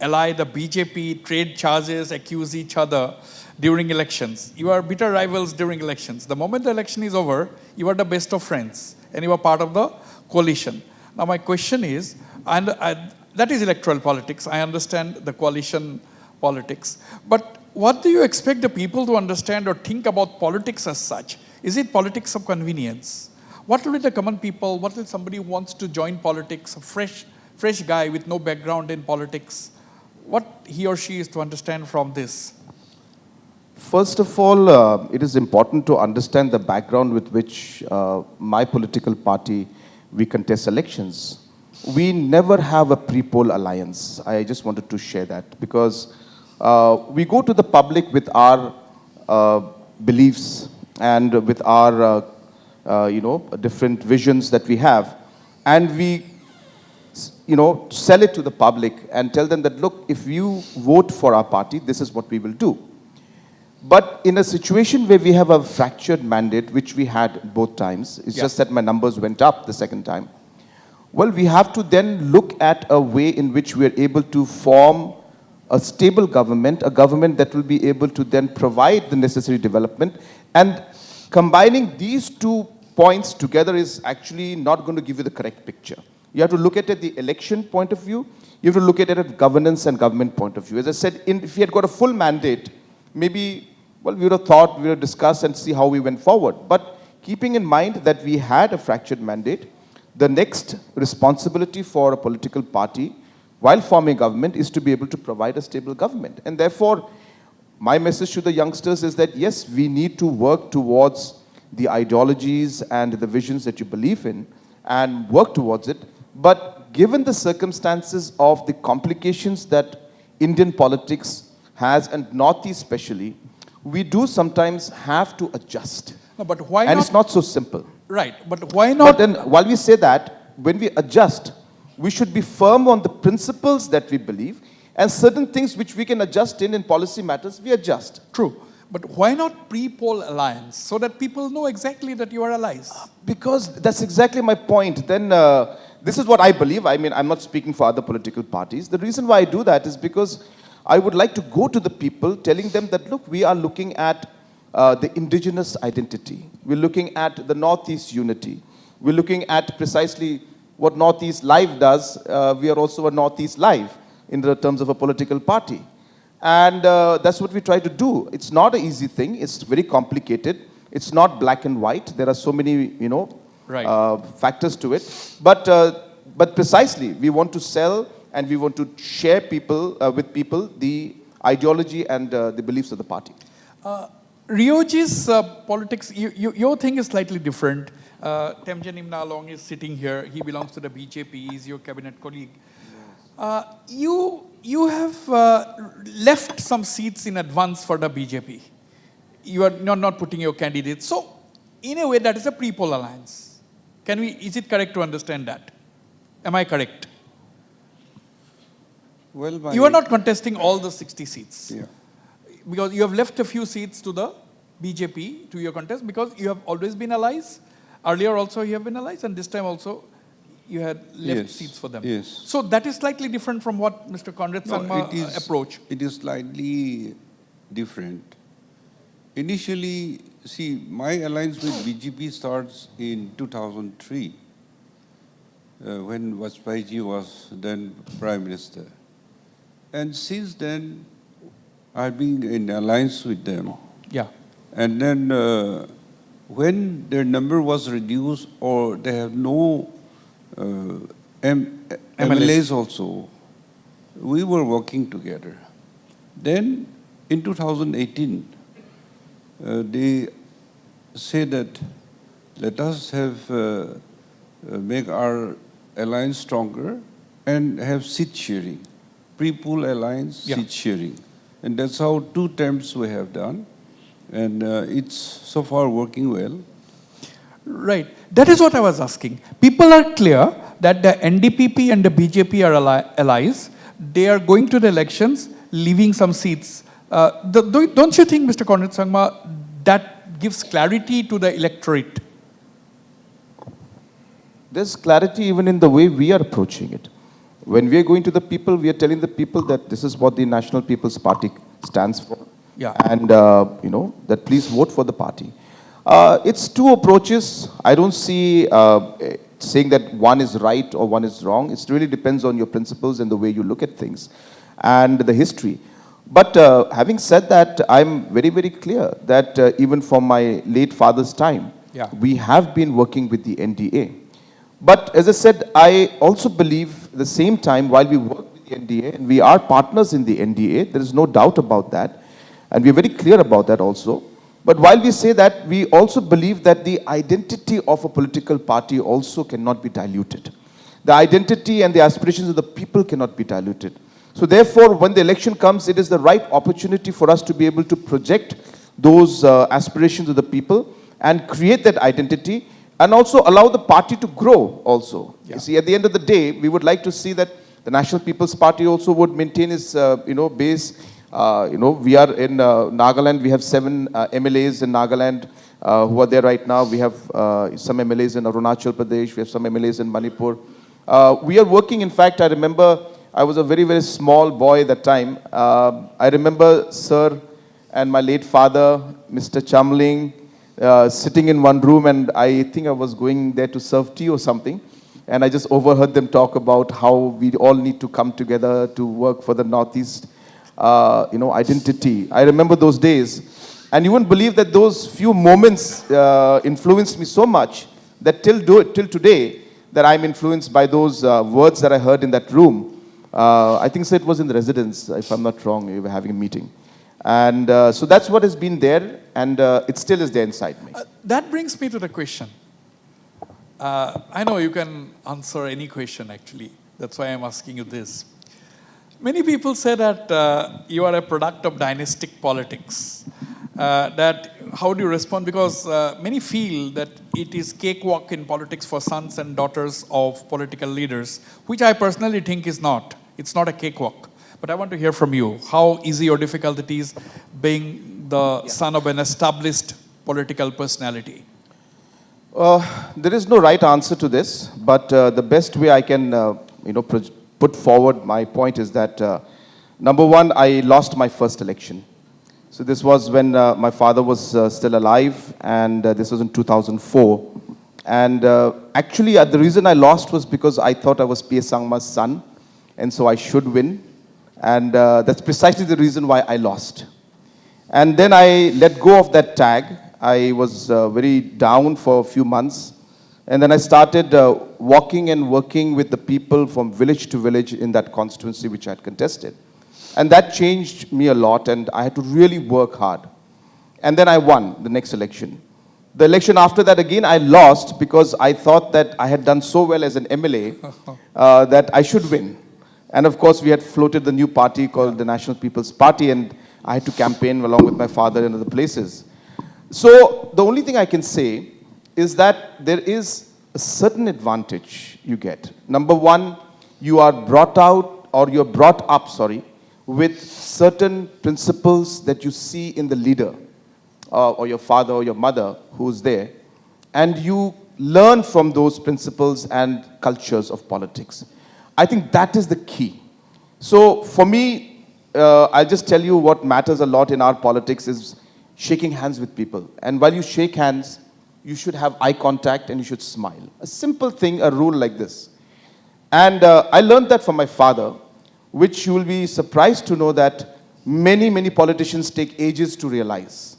ally, the BJP, trade charges, accuse each other during elections. You are bitter rivals during elections. The moment the election is over, you are the best of friends and you are part of the coalition. Now my question is, and that is electoral politics. I understand the coalition politics. But what do you expect the people to understand or think about politics as such? Is it politics of convenience? What will be the common people? What will somebody who wants to join politics, a fresh guy with no background in politics? What he or she is to understand from this? First of all, it is important to understand the background with which my political party, we contest elections. We never have a pre-poll alliance. I just wanted to share that because we go to the public with our beliefs and with our, different visions that we have, and we, sell it to the public and tell them that, look, if you vote for our party, this is what we will do. But in a situation where we have a fractured mandate, which we had both times, it's just that my numbers went up the second time. Well, we have to then look at a way in which we are able to form a stable government, a government that will be able to then provide the necessary development. And combining these 2 points together is actually not going to give you the correct picture. You have to look at it the election point of view. You have to look at it at governance and government point of view. As I said, if we had got a full mandate, maybe, well, we would have thought, we would have discussed and see how we went forward. But keeping in mind that we had a fractured mandate, the next responsibility for a political party while forming government is to be able to provide a stable government. And therefore, my message to the youngsters is that, yes, we need to work towards the ideologies and the visions that you believe in and work towards it. But given the circumstances of the complications that Indian politics has, and Northeast especially, we do sometimes have to adjust. No, but why and not? It's not so simple. Right, but why not? But then, while we say that, when we adjust, we should be firm on the principles that we believe, and certain things which we can adjust in policy matters, we adjust. True. But why not pre-poll alliance so that people know exactly that you are allies? Because that's exactly my point. Then this is what I believe. I mean, I'm not speaking for other political parties. The reason why I do that is because I would like to go to the people telling them that, look, we are looking at the indigenous identity. We're looking at the Northeast unity. We're looking at precisely what Northeast Live does. We are also a Northeast Live in the terms of a political party. And that's what we try to do. It's not an easy thing. It's very complicated. It's not black and white. There are so many, factors to it. But precisely, we want to sell and we want to share with people the ideology and the beliefs of the party. Rioji's politics, your thing is slightly different. Temja Nimna Along is sitting here. He belongs to the BJP. He's your cabinet colleague. You have left some seats in advance for the BJP. You are not putting your candidates. So, in a way, that is a pre-poll alliance. Is it correct to understand that? Am I correct? Well, you are not contesting all the 60 seats. Yeah. Because you have left a few seats to the BJP, to your contest, because you have always been allies. Earlier also you have been allies, and this time also you had left seats for them. Yes. So that is slightly different from what Mr. Conrad Sangma approach. It is slightly different. Initially, see, my alliance with BJP starts in 2003, when Vajpayee was then Prime Minister. And since then, I've been in alliance with them. Yeah. And then when their number was reduced or they have no MLAs also, we were working together. Then in 2018, they say that let us have make our alliance stronger and have seat sharing, pre-pool alliance, seat sharing. And that's how 2 terms we have done. And it's so far working well. Right. That is what I was asking. People are clear that the NDPP and the BJP are allies, they are going to the elections, leaving some seats. Don't you think, Mr. Conrad Sangma, that gives clarity to the electorate? There's clarity even in the way we are approaching it. When we are going to the people, we are telling the people that this is what the National People's Party stands for. Yeah. And, that please vote for the party. It's two approaches. I don't see saying that one is right or one is wrong. It really depends on your principles and the way you look at things and the history. But having said that, I'm very, very clear that even from my late father's time, Yeah. we have been working with the NDA. But as I said, I also believe at the same time, while we work with the NDA, and we are partners in the NDA, there is no doubt about that, and we're very clear about that also. But while we say that, we also believe that the identity of a political party also cannot be diluted. The identity and the aspirations of the people cannot be diluted. So therefore, when the election comes, it is the right opportunity for us to be able to project those aspirations of the people and create that identity, and also allow the party to grow also. Yeah. You see, at the end of the day, we would like to see that the National People's Party also would maintain its, base. We are in Nagaland. We have 7 MLAs in Nagaland who are there right now. We have some MLAs in Arunachal Pradesh. We have some MLAs in Manipur. We are working, in fact, I remember I was a very, very small boy at that time. I remember Sir and my late father, Mr. Chamling, sitting in one room, and I think I was going there to serve tea or something, and I just overheard them talk about how we all need to come together to work for the Northeast, identity. I remember those days, and you wouldn't believe that those few moments influenced me so much that till today, that I'm influenced by those words that I heard in that room. I think so it was in the residence, if I'm not wrong, we were having a meeting. And so that's what has been there, and it still is there inside me. That brings me to the question. I know you can answer any question, actually. That's why I'm asking you this. Many people say that you are a product of dynastic politics. How do you respond? Because many feel that it is cakewalk in politics for sons and daughters of political leaders, which I personally think is not. It's not a cakewalk. But I want to hear from you. How easy or difficult it is being the son of an established political personality? There is no right answer to this, but the best way I can, put forward my point is that, number one, I lost my first election. So this was when my father was still alive, and this was in 2004. And actually, the reason I lost was because I thought I was P.S. Sangma's son, and so I should win. And that's precisely the reason why I lost. And then I let go of that tag. I was very down for a few months. And then I started walking and working with the people from village to village in that constituency which I had contested. And that changed me a lot, and I had to really work hard. And then I won the next election. The election after that, again, I lost because I thought that I had done so well as an MLA that I should win. And of course, we had floated the new party called the National People's Party, and I had to campaign along with my father in other places. So the only thing I can say is that there is a certain advantage you get. Number one, you are brought up, with certain principles that you see in the leader, or your father or your mother who's there, and you learn from those principles and cultures of politics. I think that is the key. So for me, I'll just tell you what matters a lot in our politics is shaking hands with people. And while you shake hands, you should have eye contact and you should smile. A simple thing, a rule like this. And I learned that from my father, which you will be surprised to know that many, many politicians take ages to realize.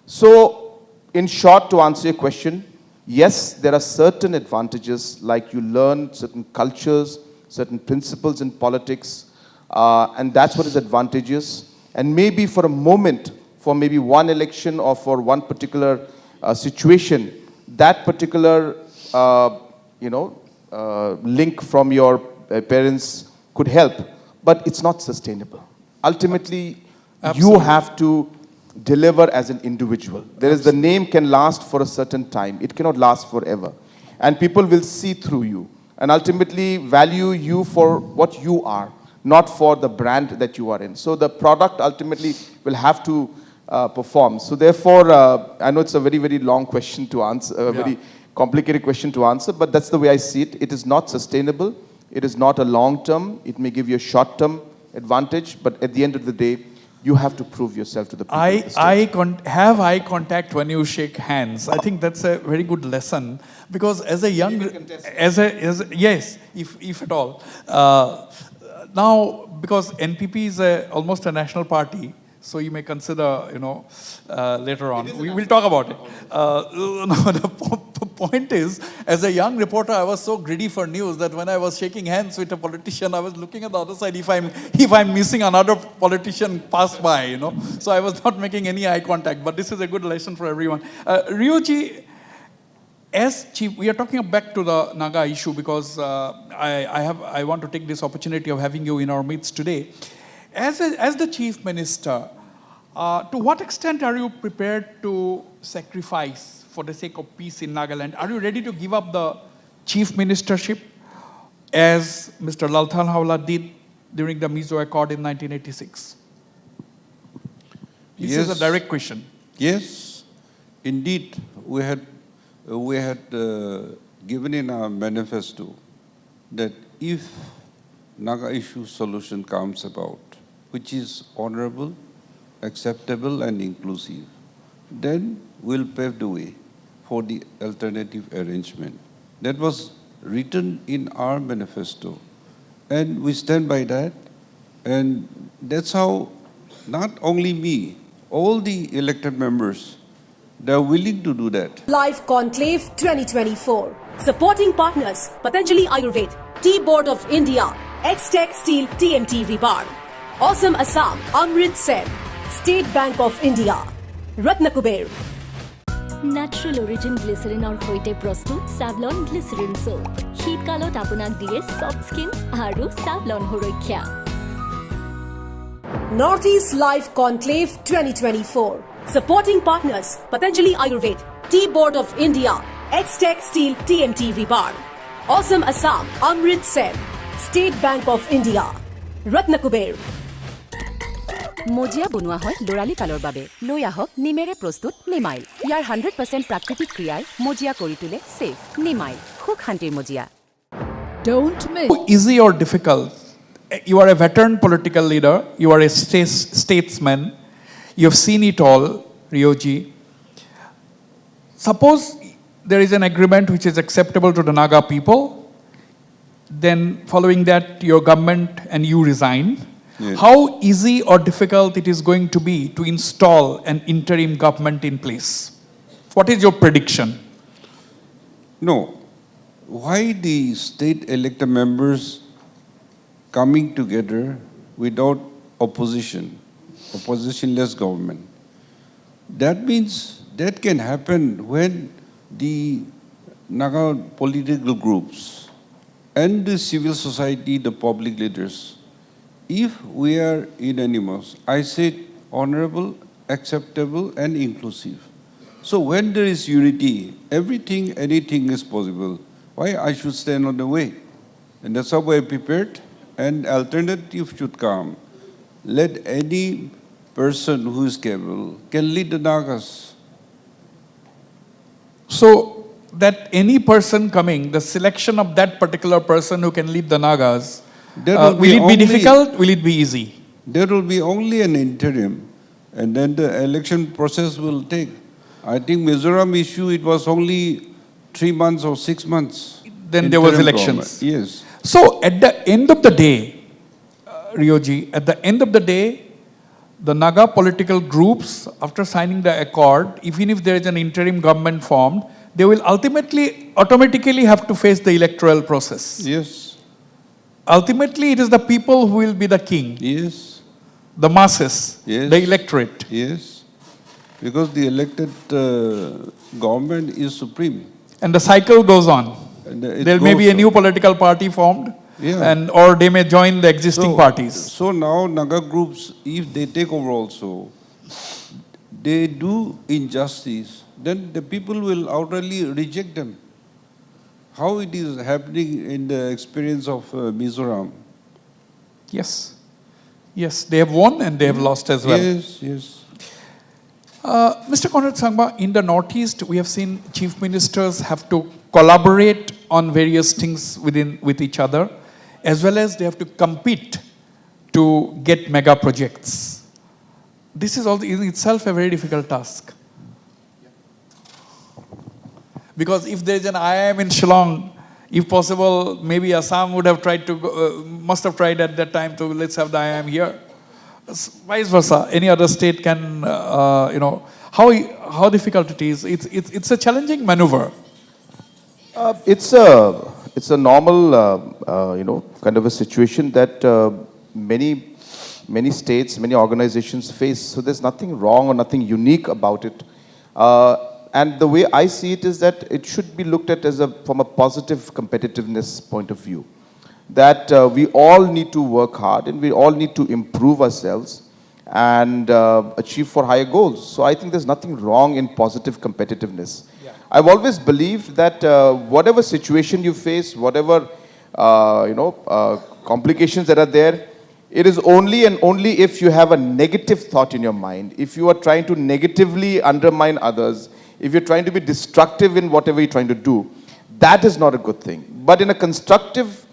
So, in short, to answer your question, yes, there are certain advantages, like you learn certain cultures, certain principles in politics, and that's what is advantageous. And maybe for a moment, for maybe one election or for one particular situation, that particular, link from your parents could help, but it's not sustainable. Ultimately, Absolutely. You have to deliver as an individual. There is the name can last for a certain time. It cannot last forever. And people will see through you and ultimately value you for what you are, not for the brand that you are in. So the product ultimately will have to perform. So therefore, I know it's a very, very long question to answer, a very complicated question to answer, but that's the way I see it. It is not sustainable. It is not a long term. It may give you a short term advantage, but at the end of the day, you have to prove yourself to the people. Have eye contact when you shake hands. I think that's a very good lesson, because as a young, yes, if at all. Now, because NPP is almost a national party, so you may consider, later on. We will talk about it. No, the point is, as a young reporter, I was so greedy for news that when I was shaking hands with a politician, I was looking at the other side if I'm missing another politician pass by, So I was not making any eye contact. But this is a good lesson for everyone. Ryuji, as chief, we are talking back to the Naga issue because I want to take this opportunity of having you in our midst today. As the chief minister, to what extent are you prepared to sacrifice for the sake of peace in Nagaland? Are you ready to give up the chief ministership as Mr. Lalthal Hawla did during the Mizo Accord in 1986? This is a direct question. Yes, indeed, we had given in our manifesto that if Naga issue solution comes about, which is honorable, acceptable and inclusive, then we'll pave the way for the alternative arrangement. That was written in our manifesto, and we stand by that, and that's how not only me, all the elected members, they're willing to do that. Live Conclave 2024. Supporting partners Patanjali Ayurved, Tea Board of India, X-Tech Steel TMT Rebar, Awesome Assam, Amritsar, State Bank of India, Ratnakuber. Natural origin glycerin or hoite prostu Savlon glycerin soap. শীতকালত আপোনাক দিয়ে soft skin আৰু Savlon হৰক্ষা. Northeast Live Conclave 2024. Supporting partners Patanjali Ayurved, Tea Board of India, X-Tech Steel TMT Rebar, Awesome Assam, Amritsar, State Bank of India, Ratnakuber. মজিয়া বনোৱা হয় লৰালি কালৰ বাবে লৈ আহক নিমেৰে প্ৰস্তুত নিমাইল ইয়াৰ 100% প্ৰাকৃতিক ক্ৰিয়াই মজিয়া কৰি তোলে সেফ নিমাইল খুব শান্তিৰ মজিয়া Don't miss. Easy or difficult? You are a veteran political leader. You are a statesman. You have seen it all, Ryoji. Suppose there is an agreement which is acceptable to the Naga people. Then following that, your government and you resign. Yes. How easy or difficult it is going to be to install an interim government in place? What is your prediction? No. Why the state elected members coming together without oppositionless government? That means that can happen when the Naga political groups and the civil society, the public leaders, if we are unanimous, I said honorable, acceptable and inclusive. So when there is unity, anything is possible. Why I should stand on the way? And that's how I prepared. And alternative should come. Let any person who is capable can lead the Nagas. So that any person coming, the selection of that particular person who can lead the Nagas, will it be difficult? Will it be easy? There will be only an interim, and then the election process will take. I think Mizoram issue, it was only 3 months or 6 months. Then there was elections. Yes. So at the end of the day, Ryoji, at the end of the day, the Naga political groups, after signing the accord, even if there is an interim government formed, they will automatically have to face the electoral process. Yes. Ultimately, it is the people who will be the king. Yes. The masses, Yes. the electorate. Yes. Because the elected government is supreme. And the cycle goes on. And There may be a new political party formed, or they may join the existing parties. So now Naga groups, if they take over also, they do injustice, then the people will outrightly reject them. How it is happening in the experience of Mizoram. Yes. Yes, they have won and they have lost as well. Yes, yes. Mr. Conrad Sangma, in the Northeast, we have seen chief ministers have to collaborate on various things with each other, as well as they have to compete to get mega projects. This is also in itself a very difficult task. Because if there is an IIM in Shillong, if possible, maybe Assam would have tried to, must have tried at that time to let's have the IIM here. Vice versa, any other state can, how difficult it is. It's a challenging maneuver. It's a normal, kind of a situation that many states, many organizations face. So there's nothing wrong or nothing unique about it. And the way I see it is that it should be looked at as from a positive competitiveness point of view. That we all need to work hard and we all need to improve ourselves and achieve for higher goals. So I think there's nothing wrong in positive competitiveness. Yeah. I've always believed that whatever situation you face, whatever complications that are there, it is only and only if you have a negative thought in your mind, if you are trying to negatively undermine others, if you're trying to be destructive in whatever you're trying to do, that is not a good thing. But in a constructive,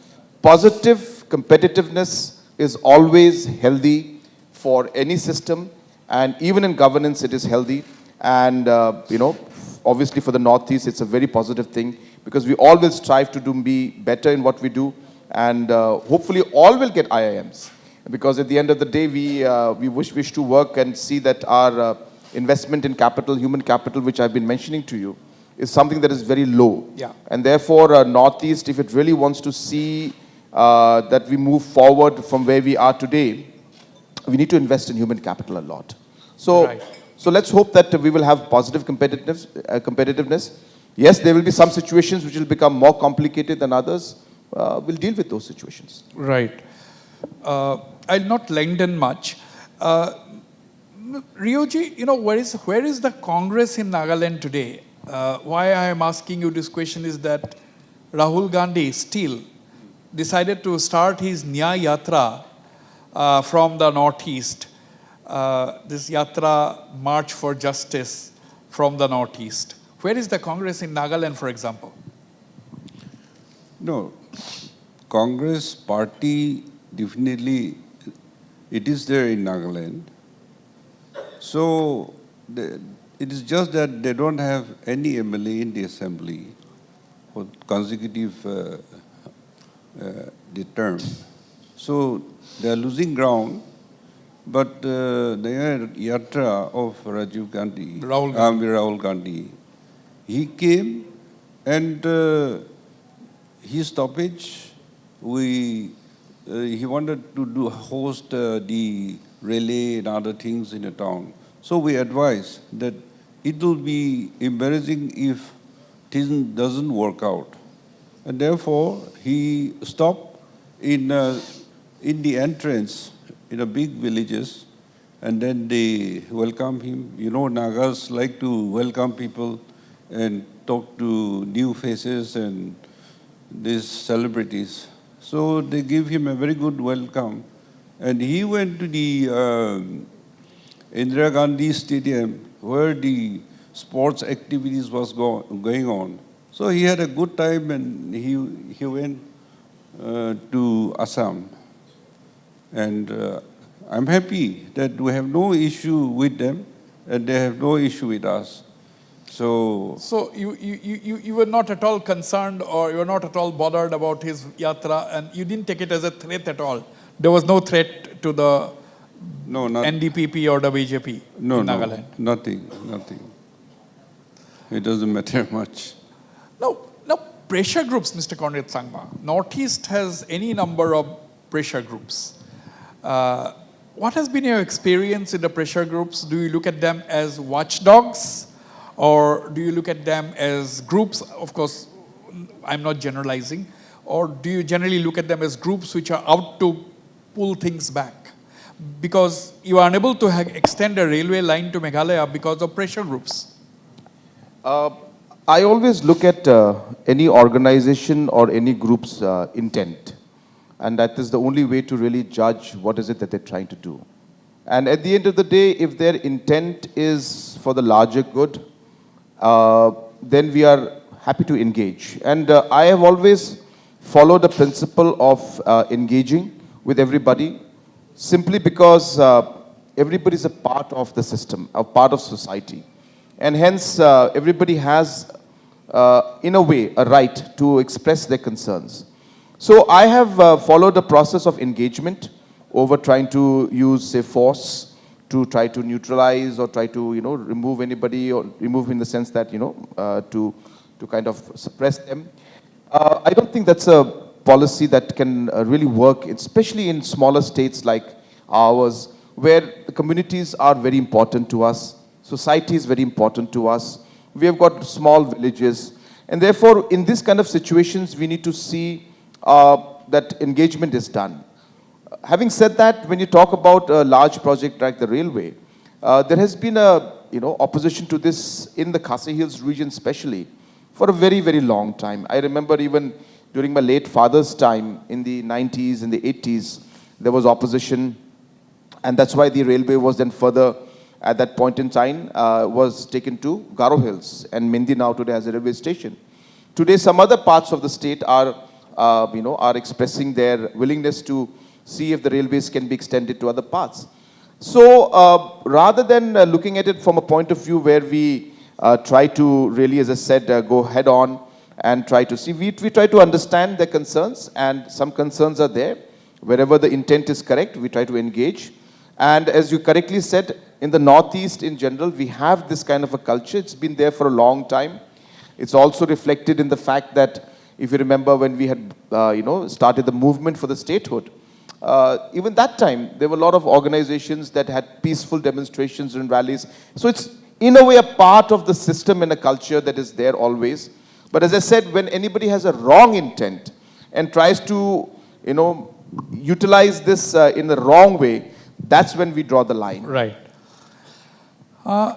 positive competitiveness is always healthy for any system, and even in governance it is healthy. And obviously for the Northeast it's a very positive thing, because we all will strive to be better in what we do, and hopefully all will get IIMs, because at the end of the day we wish to work and see that our investment in capital, human capital, which I've been mentioning to you, is something that is very low. Yeah. And therefore Northeast, if it really wants to see that we move forward from where we are today, we need to invest in human capital a lot. So, right. So let's hope that we will have positive competitiveness. Yes, there will be some situations which will become more complicated than others. We'll deal with those situations. Right. I'll not lengthen much. Rioji, where is the Congress in Nagaland today? Why I am asking you this question is that Rahul Gandhi still decided to start his Nyaya Yatra from the Northeast. This Yatra March for Justice from the Northeast. Where is the Congress in Nagaland, for example? No, Congress party definitely, it is there in Nagaland. So it is just that they don't have any MLA in the assembly for consecutive the term. So they are losing ground. But the Yatra of Rajiv Gandhi, Rahul Gandhi, he came and his stoppage, he wanted to host the relay and other things in the town. So we advised that it will be embarrassing if things doesn't work out. And therefore, he stopped in the entrance in a big villages, and then they welcome him. You know, Nagas like to welcome people and talk to new faces and these celebrities. So they give him a very good welcome. And he went to the Indira Gandhi Stadium where the sports activities was going on. So he had a good time, and he went to Assam. And I'm happy that we have no issue with them, and they have no issue with us. So you were not at all concerned, or you were not at all bothered about his yatra, and you didn't take it as a threat at all. There was no threat to the NDPP or the BJP in Nagaland. No, nothing. It doesn't matter much. Now, pressure groups, Mr. Conrad Sangma. Northeast has any number of pressure groups. What has been your experience in the pressure groups? Do you look at them as watchdogs, or do you look at them as groups? Of course, I'm not generalizing. Or do you generally look at them as groups which are out to pull things back? Because you are unable to extend a railway line to Meghalaya because of pressure groups. I always look at any organization or any group's intent. And that is the only way to really judge what is it that they're trying to do. And at the end of the day, if their intent is for the larger good, then we are happy to engage. And I have always followed the principle of engaging with everybody, simply because everybody is a part of the system, a part of society. And hence, everybody has, in a way, a right to express their concerns. So I have followed the process of engagement over trying to use, say, force to try to neutralize or try to, remove anybody, or remove in the sense that, to kind of suppress them. I don't think that's a policy that can really work, especially in smaller states like ours, where the communities are very important to us, society is very important to us. We have got small villages, and therefore, in this kind of situations, we need to see that engagement is done. Having said that, when you talk about a large project like the railway, there has been a opposition to this in the Khasi Hills region especially for a very, very long time. I remember even during my late father's time in the 90s and the 80s, there was opposition, and that's why the railway was then further, at that point in time, was taken to Garo Hills, and Mendi now today has a railway station. Today, some other parts of the state are expressing their willingness to see if the railways can be extended to other parts. So rather than looking at it from a point of view where we try to really, as I said, go head on and try to see, we try to understand their concerns, and some concerns are there. Wherever the intent is correct, we try to engage. And as you correctly said, in the Northeast in general, we have this kind of a culture. It's been there for a long time. It's also reflected in the fact that, if you remember when we had, started the movement for the statehood, even that time, there were a lot of organizations that had peaceful demonstrations and rallies. So it's, in a way, a part of the system and a culture that is there always. But as I said, when anybody has a wrong intent and tries to, utilize this in the wrong way, that's when we draw the line. Right.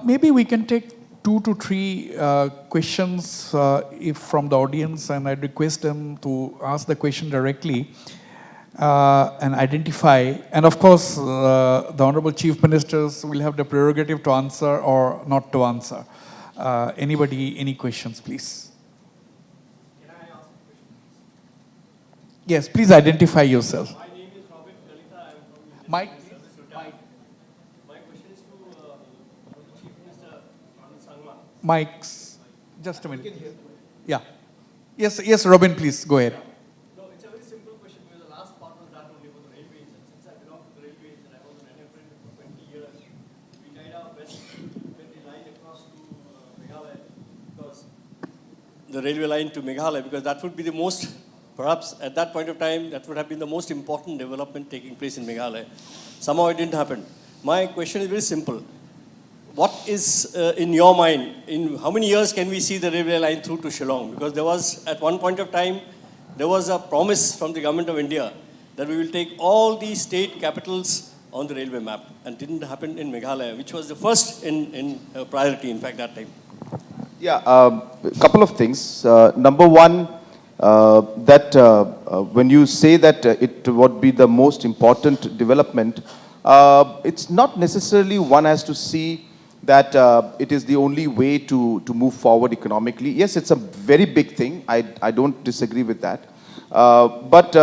Maybe we can take 2 to 3 questions if from the audience, and I'd request them to ask the question directly and identify. And of course, the Honorable Chief Ministers will have the prerogative to answer or not to answer. Anybody, any questions, please? Can I ask a question? Yes, please identify yourself. My name is Robin Kalita. I am from Mike. My question is to the Chief Minister, Anand Sangma. Mike's, just a minute. Yeah. Yes, Robin, please, go ahead. No, it's a very simple question because the last part was done only for the railways. And since I belong to the railways and I was an NFN for 20 years, we tried our best when the line across to Meghalaya, because the railway line to Meghalaya, because that would be the most, perhaps at that point of time, that would have been the most important development taking place in Meghalaya. Somehow it didn't happen. My question is very simple. What is in your mind, in how many years can we see the railway line through to Shillong? Because there was, at one point of time, there was a promise from the government of India that we will take all the state capitals on the railway map, and didn't happen in Meghalaya, which was the first in priority, in fact, that time. Yeah, a couple of things. Number one, when you say that it would be the most important development, it's not necessarily one has to see that it is the only way to move forward economically. Yes, it's a very big thing. I don't disagree with that. But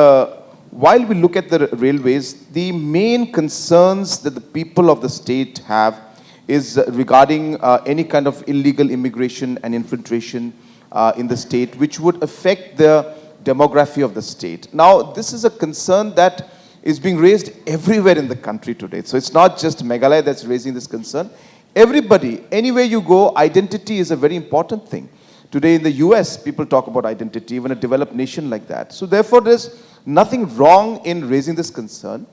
while we look at the railways, the main concerns that the people of the state have is regarding any kind of illegal immigration and infiltration in the state, which would affect the demography of the state. Now, this is a concern that is being raised everywhere in the country today. So it's not just Meghalaya that's raising this concern. Everybody, anywhere you go, identity is a very important thing. Today in the US, people talk about identity, even a developed nation like that. So therefore, there's nothing wrong in raising this concern.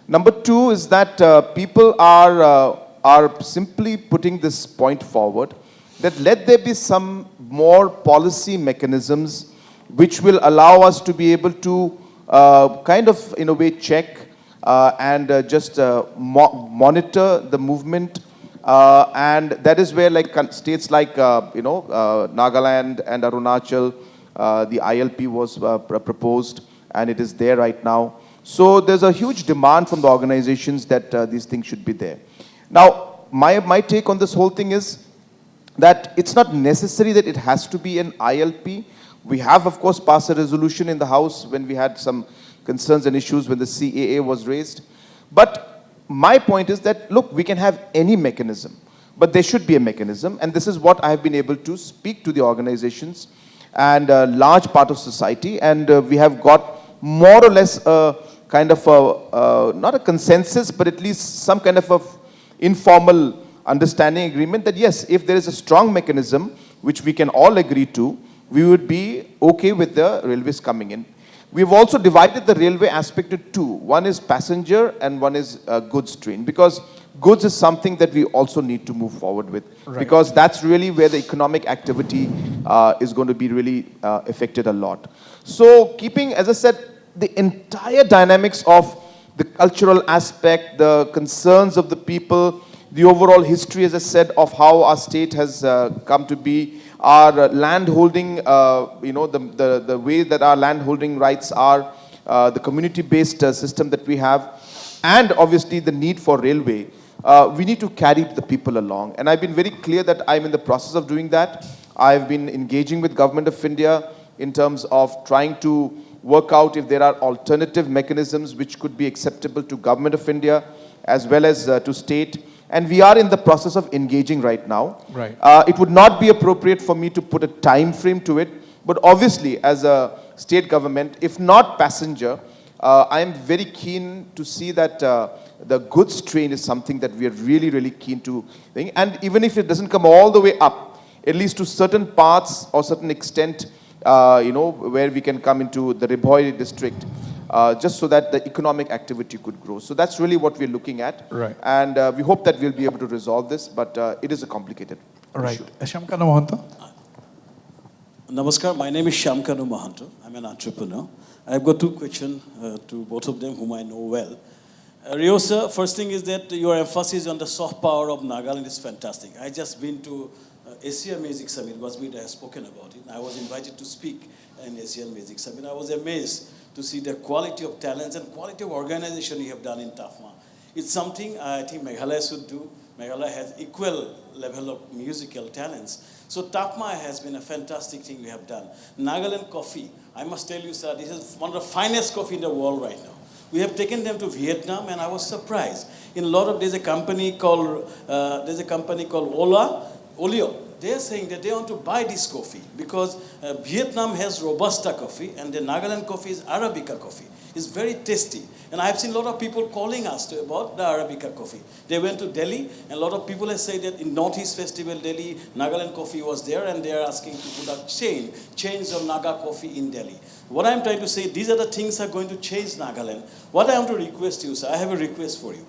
Number two is that people are simply putting this point forward, that let there be some more policy mechanisms which will allow us to be able to kind of, in a way, check and just monitor the movement. And that is where, like states like Nagaland and Arunachal, the ILP was proposed, and it is there right now. So there's a huge demand from the organizations that these things should be there. Now, my take on this whole thing is that it's not necessary that it has to be an ILP. We have, of course, passed a resolution in the House when we had some concerns and issues when the CAA was raised. But my point is that, look, we can have any mechanism, but there should be a mechanism, and this is what I have been able to speak to the organizations and a large part of society, and we have got more or less a kind of a, not a consensus, but at least some kind of a informal understanding agreement that yes, if there is a strong mechanism which we can all agree to, we would be okay with the railways coming in. We've also divided the railway aspect into two. One is passenger and one is goods train, because goods is something that we also need to move forward with, because that's really where the economic activity is going to be really affected a lot. So keeping, as I said, the entire dynamics of the cultural aspect, the concerns of the people, the overall history, as I said, of how our state has come to be, our land holding, the way that our land holding rights are, the community-based system that we have, and obviously the need for railway, we need to carry the people along. And I've been very clear that I'm in the process of doing that. I've been engaging with Government of India in terms of trying to work out if there are alternative mechanisms which could be acceptable to Government of India as well as to state. And we are in the process of engaging right now. It would not be appropriate for me to put a time frame to it, but obviously as a state government, if not passenger, I am very keen to see that the goods train is something that we are really, really keen to think. And even if it doesn't come all the way up, at least to certain parts or certain extent, where we can come into the Ribhoi district, just so that the economic activity could grow. So that's really what we're looking at. And we hope that we'll be able to resolve this, but it is a complicated issue. Shamkanu Mahanto. Namaskar, my name is Shamkanu Mahanto. I'm an entrepreneur. I've got two questions to both of them whom I know well. Rio sir, first thing is that your emphasis on the soft power of Nagaland is fantastic. I just been to Asia Music Summit, Wasmeet has spoken about it. I was invited to speak in Asian Music Summit. I was amazed to see the quality of talents and quality of organization you have done in TAFMA. It's something I think Meghalaya should do. Meghalaya has equal level of musical talents. So TAFMA has been a fantastic thing we have done. Nagaland coffee, I must tell you sir, this is one of the finest coffee in the world right now. We have taken them to Vietnam and I was surprised. In a lot of, there's a company called Olio. They are saying that they want to buy this coffee because Vietnam has Robusta coffee and the Nagaland coffee is Arabica coffee. It's very tasty. And I've seen a lot of people calling us about the Arabica coffee. They went to Delhi and a lot of people have said that in Northeast Festival Delhi, Nagaland coffee was there and they are asking to put a chains of Naga coffee in Delhi. What I'm trying to say, these are the things that are going to change Nagaland. What I want to request you, sir, I have a request for you.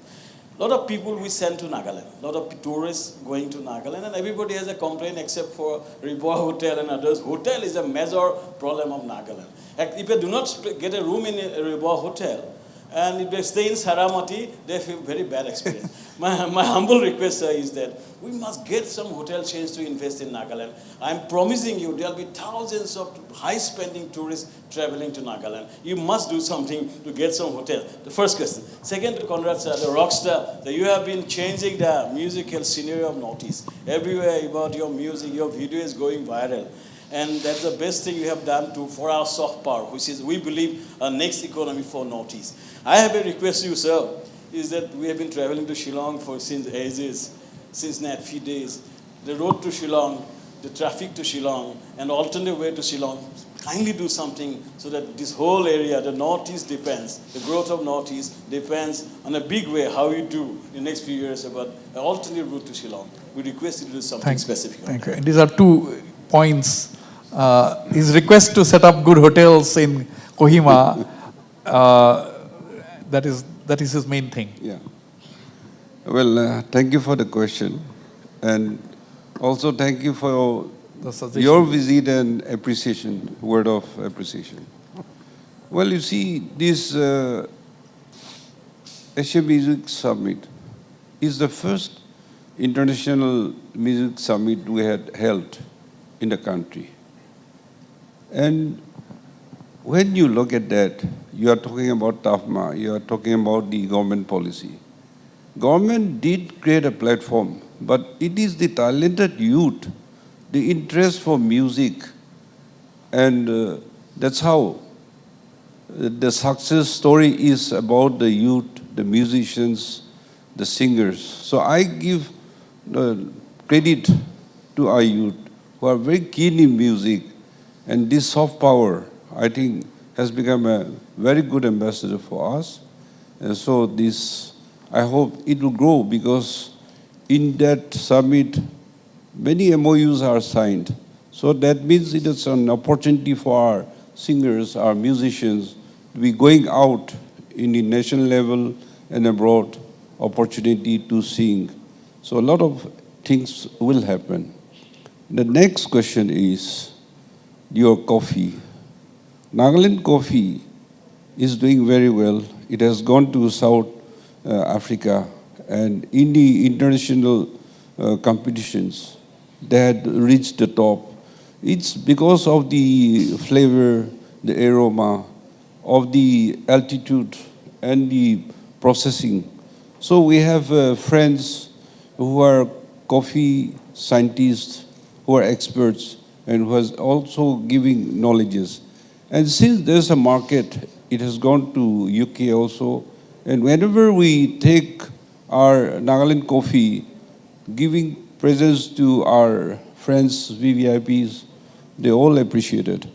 A lot of people we send to Nagaland, a lot of tourists going to Nagaland, and everybody has a complaint except for Riboa Hotel and others. Hotel is a major problem of Nagaland. If you do not get a room in a Riboa Hotel, and if they stay in Saramati, they feel very bad experience. My humble request, sir, is that we must get some hotel chains to invest in Nagaland. I'm promising you there will be thousands of high-spending tourists traveling to Nagaland. You must do something to get some hotels. The first question. Second, to Conrad, sir, the rock star, that you have been changing the musical scenario of Northeast. Everywhere about your music, your video is going viral. And that's the best thing you have done for our soft power, which is, we believe, our next economy for Northeast. I have a request to you, sir, is that we have been traveling to Shillong since ages, since few days. The road to Shillong, the traffic to Shillong, and alternative way to Shillong, kindly do something so that this whole area, the Northeast depends, the growth of Northeast depends on a big way how you do in the next few years about an alternate route to Shillong. We request you to do something specific. Thank you. And these are 2 points. His request to set up good hotels in Kohima, that is his main thing. Yeah. Well, thank you for the question. And also thank you for your visit and appreciation, word of appreciation. Well, you see, this Asia Music Summit is the first international music summit we had held in the country. And when you look at that, you are talking about TAFMA, you are talking about the government policy. Government did create a platform, but it is the talented youth, the interest for music, and that's how the success story is about the youth, the musicians, the singers. So I give credit to our youth who are very keen in music, and this soft power, I think, has become a very good ambassador for us. And so this, I hope it will grow, because in that summit, many MOUs are signed. So that means it is an opportunity for our singers, our musicians, to be going out in the national level and abroad, opportunity to sing. So a lot of things will happen. The next question is your coffee. Nagaland coffee is doing very well. It has gone to South Africa, and in the international competitions, they had reached the top. It's because of the flavor, the aroma, of the altitude, and the processing. So we have friends who are coffee scientists, who are experts, and who has also giving knowledges. And since there's a market, it has gone to UK also. And whenever we take our Nagaland coffee, giving presents to our friends, VVIPs, they all appreciate it.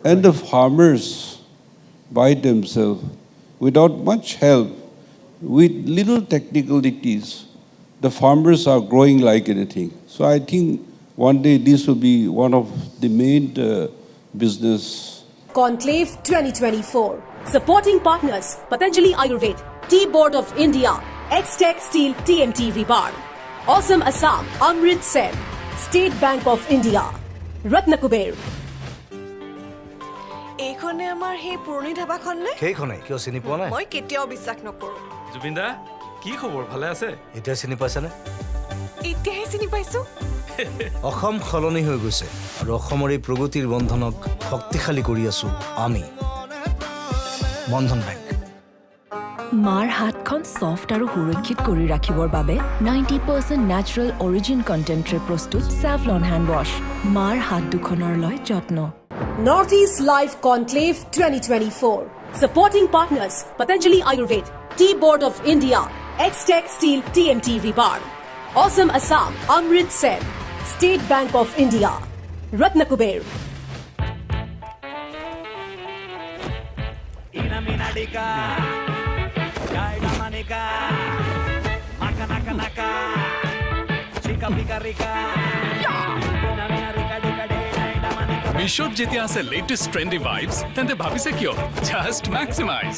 And the farmers by themselves, without much help, with little technicalities, the farmers are growing like anything. So I think one day this will be one of the main business. Conclave 2024. Supporting partners Patanjali Ayurved, Tea Board of India, X-Tech Steel TMT Rebar, Awesome Assam, Amrit Sen, State Bank of India, Ratnakuber. এইখনে আমাৰ সেই পুৰণি ধাবাখন নে সেইখনে কিয় চিনি পোৱা নাই মই কেতিয়াও বিশ্বাস নকৰো জুবিনদা কি খবৰ ভালে আছে এতিয়া চিনি পাইছানে এতিয়াহে চিনি পাইছো অসম খলনি হৈ গৈছে আৰু অসমৰ এই প্ৰগতিৰ বন্ধনক শক্তিশালী কৰি আছো আমি বন্ধন বেংক মাৰ হাতখন সফট আৰু সুৰক্ষিত কৰি ৰাখিবৰ বাবে 90% নেচাৰেল অৰিজিন কন্টেন্টৰে প্ৰস্তুত স্যাভলন হ্যান্ড ওয়াশ মাৰ হাত দুখনৰ লৈ যত্ন Northeast Live Conclave 2024. Supporting partners Patanjali Ayurved, Tea Board of India, X-Tech Steel TMT Rebar, Awesome Assam, Amrit Sen, State Bank of India, Ratnakuber. মিশোত যেতিয়া আছে লেটেস্ট ট্ৰেন্ডি ভাইবস তেন্তে ভাবিছে কিয় জাস্ট ম্যাক্সিমাইজ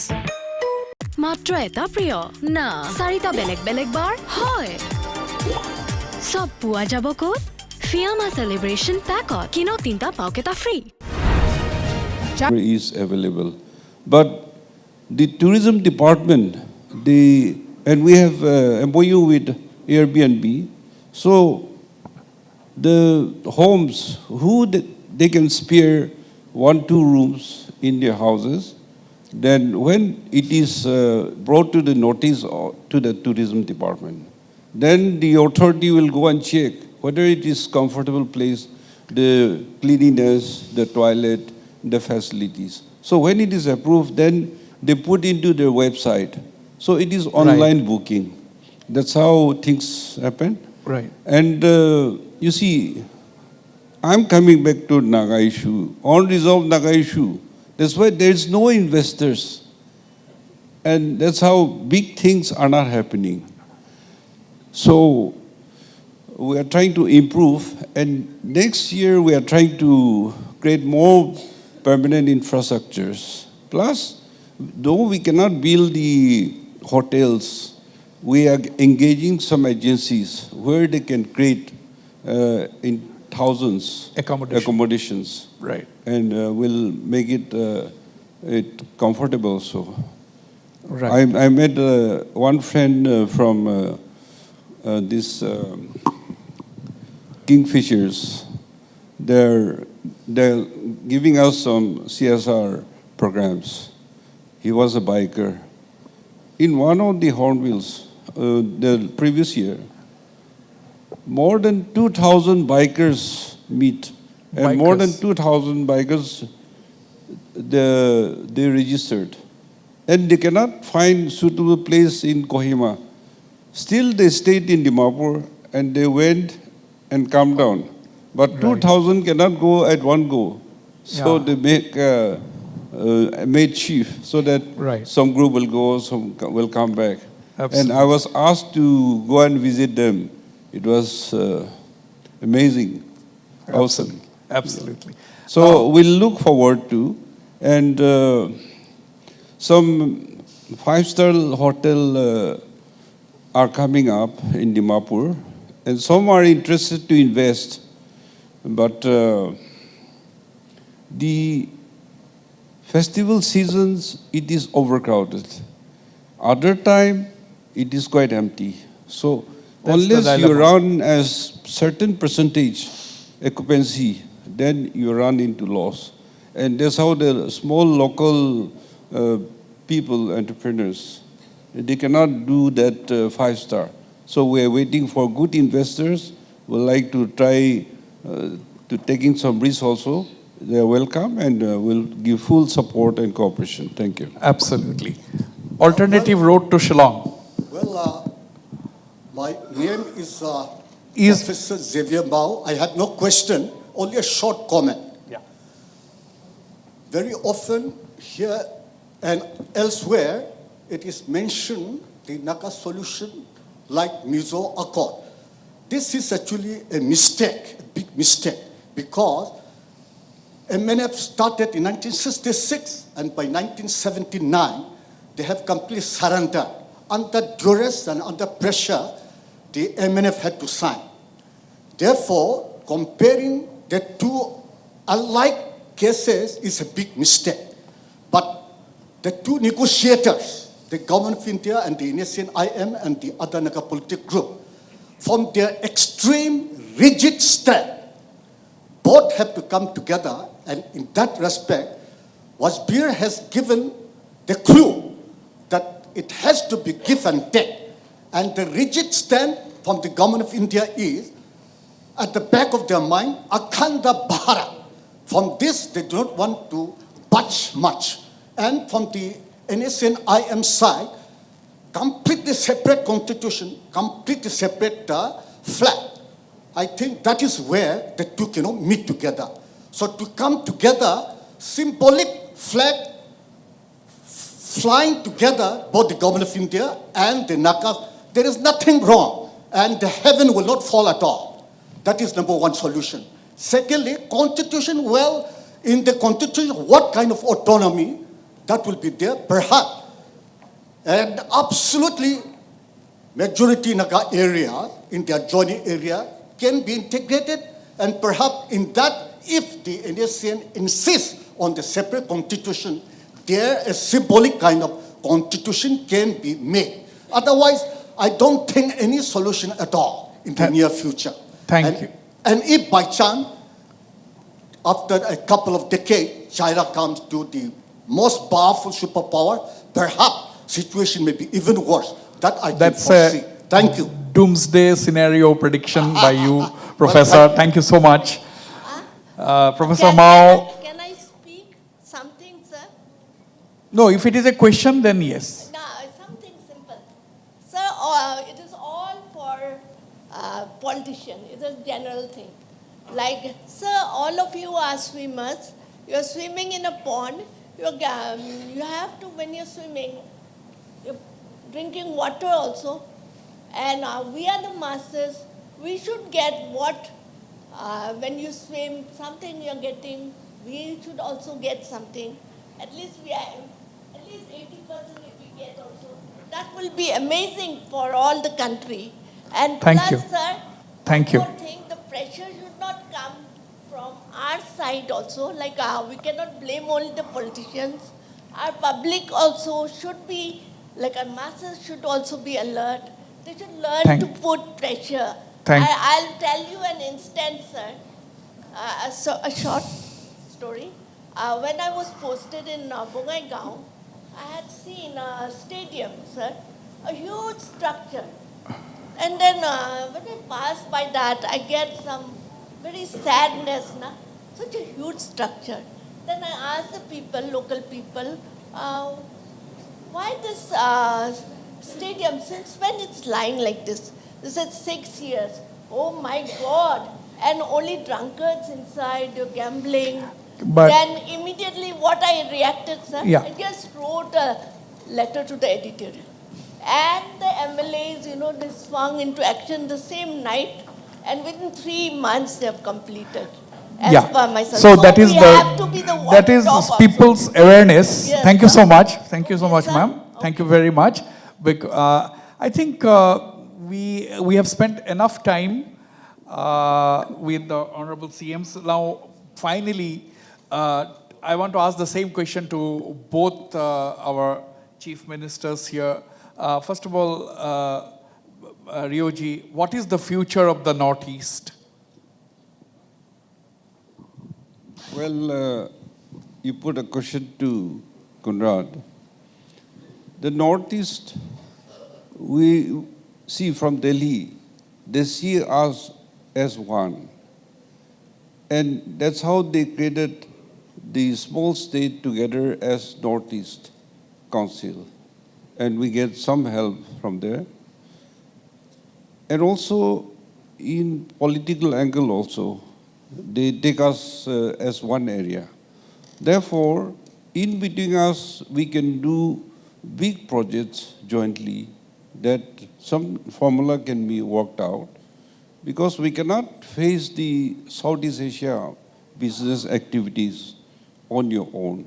মাত্ৰ এটা প্ৰিয় না চাৰিটা বেলেগ বেলেগ বাৰ হয় সব পোৱা যাব ক'ত ফিয়ামা সেলিব্ৰেশন পেকত কিনো তিনটা পাওকেটা free is available. But the tourism department, and we have MOU with Airbnb, so the homes they can spare 1-2 rooms in their houses. Then when it is brought to the notice to the tourism department, then the authority will go and check whether it is comfortable place, the cleanliness, the toilet, the facilities. So when it is approved, then they put into their website. So it is online booking. That's how things happen. Right. And you see, I'm coming back to Naga issue, unresolved Naga issue. That's why there's no investors. And that's how big things are not happening. So we are trying to improve, and next year we are trying to create more permanent infrastructures. Plus, though we cannot build the hotels, we are engaging some agencies where they can create in thousands accommodations. Right. And we'll make it comfortable. So Right. I met one friend from this Kingfishers. They're giving us some CSR programs. He was a biker. In one of the Hornbills, the previous year, more than 2,000 bikers meet, and more than 2,000 bikers they registered, and they cannot find suitable place in Kohima. Still, they stayed in Dimapur and they went and come down. But 2,000 cannot go at one go, so they made chief so that some group will go, some will come back. Absolutely. And I was asked to go and visit them. It was amazing, awesome. Absolutely. So we'll look forward to, and some five-star hotel are coming up in Dimapur, and some are interested to invest, but the festival seasons, it is overcrowded. Other time, it is quite empty. So unless you run as certain percentage occupancy, then you run into loss. And that's how the small local people, entrepreneurs, they cannot do that five-star. So we're waiting for good investors. We'd like to try to taking some risks also. They're welcome, and we'll give full support and cooperation. Thank you. Absolutely. Alternative road to Shillong. Well, my name is Professor Xavier Mao. I had no question, only a short comment. Yeah. Very often here and elsewhere, it is mentioned the Naga solution like Mizo Accord. This is actually a mistake, a big mistake, because MNF started in 1966, and by 1979, they have completely surrendered. Under duress and under pressure, the MNF had to sign. Therefore, comparing the two alike cases is a big mistake. But the two negotiators, the Government of India and the Indonesian IM and the other Naga politic group, from their extreme rigid stand, both have to come together, and in that respect, Wasbir has given the clue that it has to be give and take. And the rigid stand from the Government of India is, at the back of their mind, Akhanda Bharat. From this, they do not want to budge much. And from the NSN IM side, completely separate constitution, completely separate flag. I think that is where the two cannot meet together. So to come together, symbolic flag flying together, both the Government of India and the Naga, there is nothing wrong, and the heaven will not fall at all. That is number one solution. Secondly, constitution, well, in the constitution, what kind of autonomy that will be there? Perhaps. And absolutely, majority Naga area, in the adjoining area, can be integrated, and perhaps in that, if the NSN insists on the separate constitution, there a symbolic kind of constitution can be made. Otherwise, I don't think any solution at all in the near future. Thank you. And if by chance, after a couple of decades, China comes to the most powerful superpower, perhaps situation may be even worse. That I can foresee. Thank you. Doomsday scenario prediction by you, Professor. Thank you so much. Professor Mao. Can I speak something, sir? No, if it is a question, then yes. No, something simple. Sir, it is all for politician. It is a general thing. Like, sir, all of you are swimmers. You are swimming in a pond. You have to, when you're swimming, you're drinking water also. And we are the masters. We should get what, when you swim, something you're getting, we should also get something. At least 80% if we get also. That will be amazing for all the country. And Thank you. plus, sir, Thank you. one more thing, the pressure should not come from our side also. Like, we cannot blame only the politicians. Our public also should be, like our masses should also be alert. They should learn to put pressure. I'll tell you an instance, sir. A short story. when I was posted in Bongaigaon, I had seen a stadium, sir, a huge structure. And then when I pass by that, I get some very sadness, na? Such a huge structure. Then I asked the people, local people, why this stadium, since when it's lying like this? They said 6 years. Oh my God. And only drunkards inside, gambling. But then immediately what I reacted, sir, Yeah. I just wrote a letter to the editorial. And the MLAs, you know, they swung into action the same night. And within 3 months, they have completed. As per my son. So that is we have to be the one that to is talk also. people's awareness. Yes, Thank you sir. so much. Thank you so much, sir. ma'am. Thank you very much. I think we have spent enough time with the honorable CMs. Now, finally, I want to ask the same question to both our chief ministers here. First of all, Rioji, what is the future of the Northeast? Well, you put a question to Conrad. The Northeast, we see from Delhi, they see us as one. And that's how they created the small state together as Northeast Council. And we get some help from there. And also, in political angle also, they take us as one area. Therefore, in between us, we can do big projects jointly that some formula can be worked out, because we cannot face the Southeast Asia business activities on your own.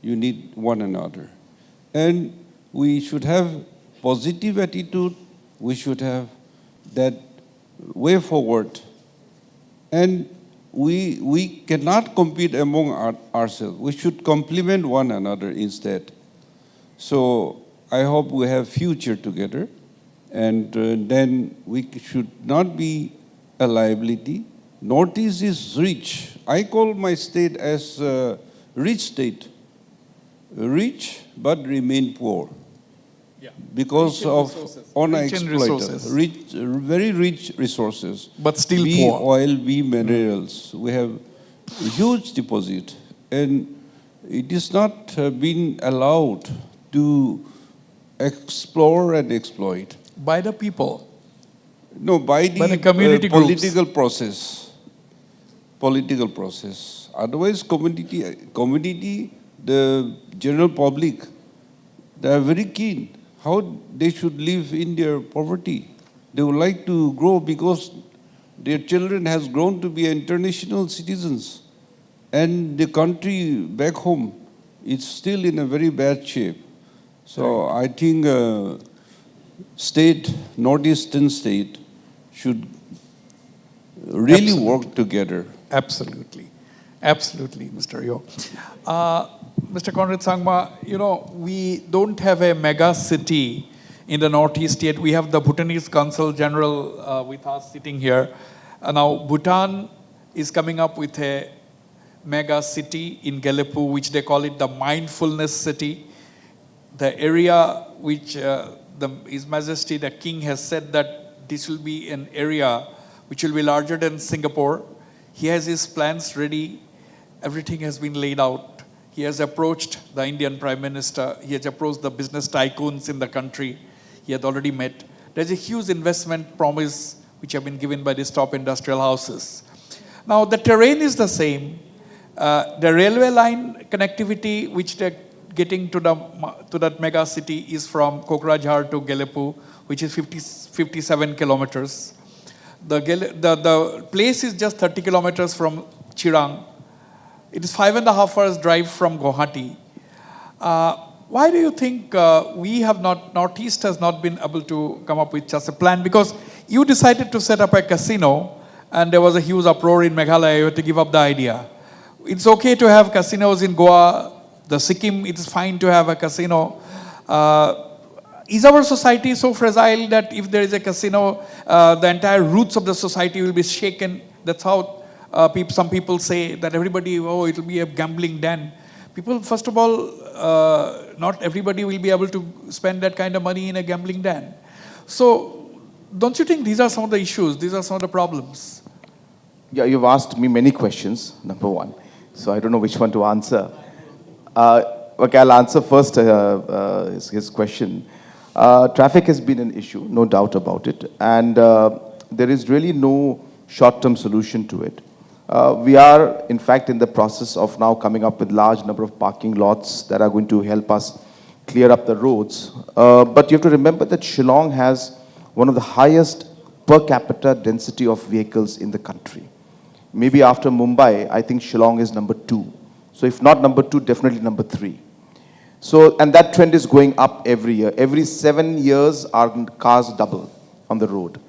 You need one another. And we should have positive attitude, we should have that way forward. And we cannot compete among ourselves. We should complement one another instead. So I hope we have future together, and then we should not be a liability. Northeast is rich. I call my state as a rich state. Rich but remain poor. Yeah. Because of unexploited, very rich resources. But still be poor. Oil, be minerals. We have huge deposit, and it is not been allowed to explore and exploit. By the people? No, by the community groups. political process. Political process. Otherwise, community, the general public, they are very keen how they should live in their poverty. They would like to grow because their children has grown to be international citizens, and the country back home is still in a very bad shape. So I think northeastern state should really work together. Absolutely. Absolutely, Mr. Yo. Mr. Conrad Sangma, you know, we don't have a mega city in the Northeast yet. We have the Bhutanese Consul General with us sitting here. Now, Bhutan is coming up with a mega city in Gelepu, which they call it the Mindfulness City. The area which His Majesty the King has said that this will be an area which will be larger than Singapore. He has his plans ready. Everything has been laid out. He has approached the Indian Prime Minister. He has approached the business tycoons in the country. He had already met. There's a huge investment promise which have been given by these top industrial houses. Now, the terrain is the same. The railway line connectivity which they're getting to that mega city is from Kokrajhar to Gelepu, which is 57 kilometers. The place is just 30 kilometers from Chirang. It is 5.5 hours drive from Guwahati. Why do you think Northeast has not been able to come up with just a plan? Because you decided to set up a casino, and there was a huge uproar in Meghalaya. You had to give up the idea. It's okay to have casinos in Goa. The Sikkim, it is fine to have a casino. Is our society so fragile that if there is a casino, the entire roots of the society will be shaken? That's how Some people say that everybody, oh, it will be a gambling den. People, first of all, not everybody will be able to spend that kind of money in a gambling den. So, don't you think these are some of the issues, these are some of the problems? Yeah, you've asked me many questions, number one. So I don't know which one to answer. Okay, I'll answer first his question. Traffic has been an issue, no doubt about it. And there is really no short-term solution to it. We are, in fact, in the process of now coming up with large number of parking lots that are going to help us clear up the roads. But you have to remember that Shillong has one of the highest per capita density of vehicles in the country. Maybe after Mumbai, I think Shillong is number 2. So if not number 2, definitely number 3. So, and that trend is going up every year. Every 7 years, our cars double on the road.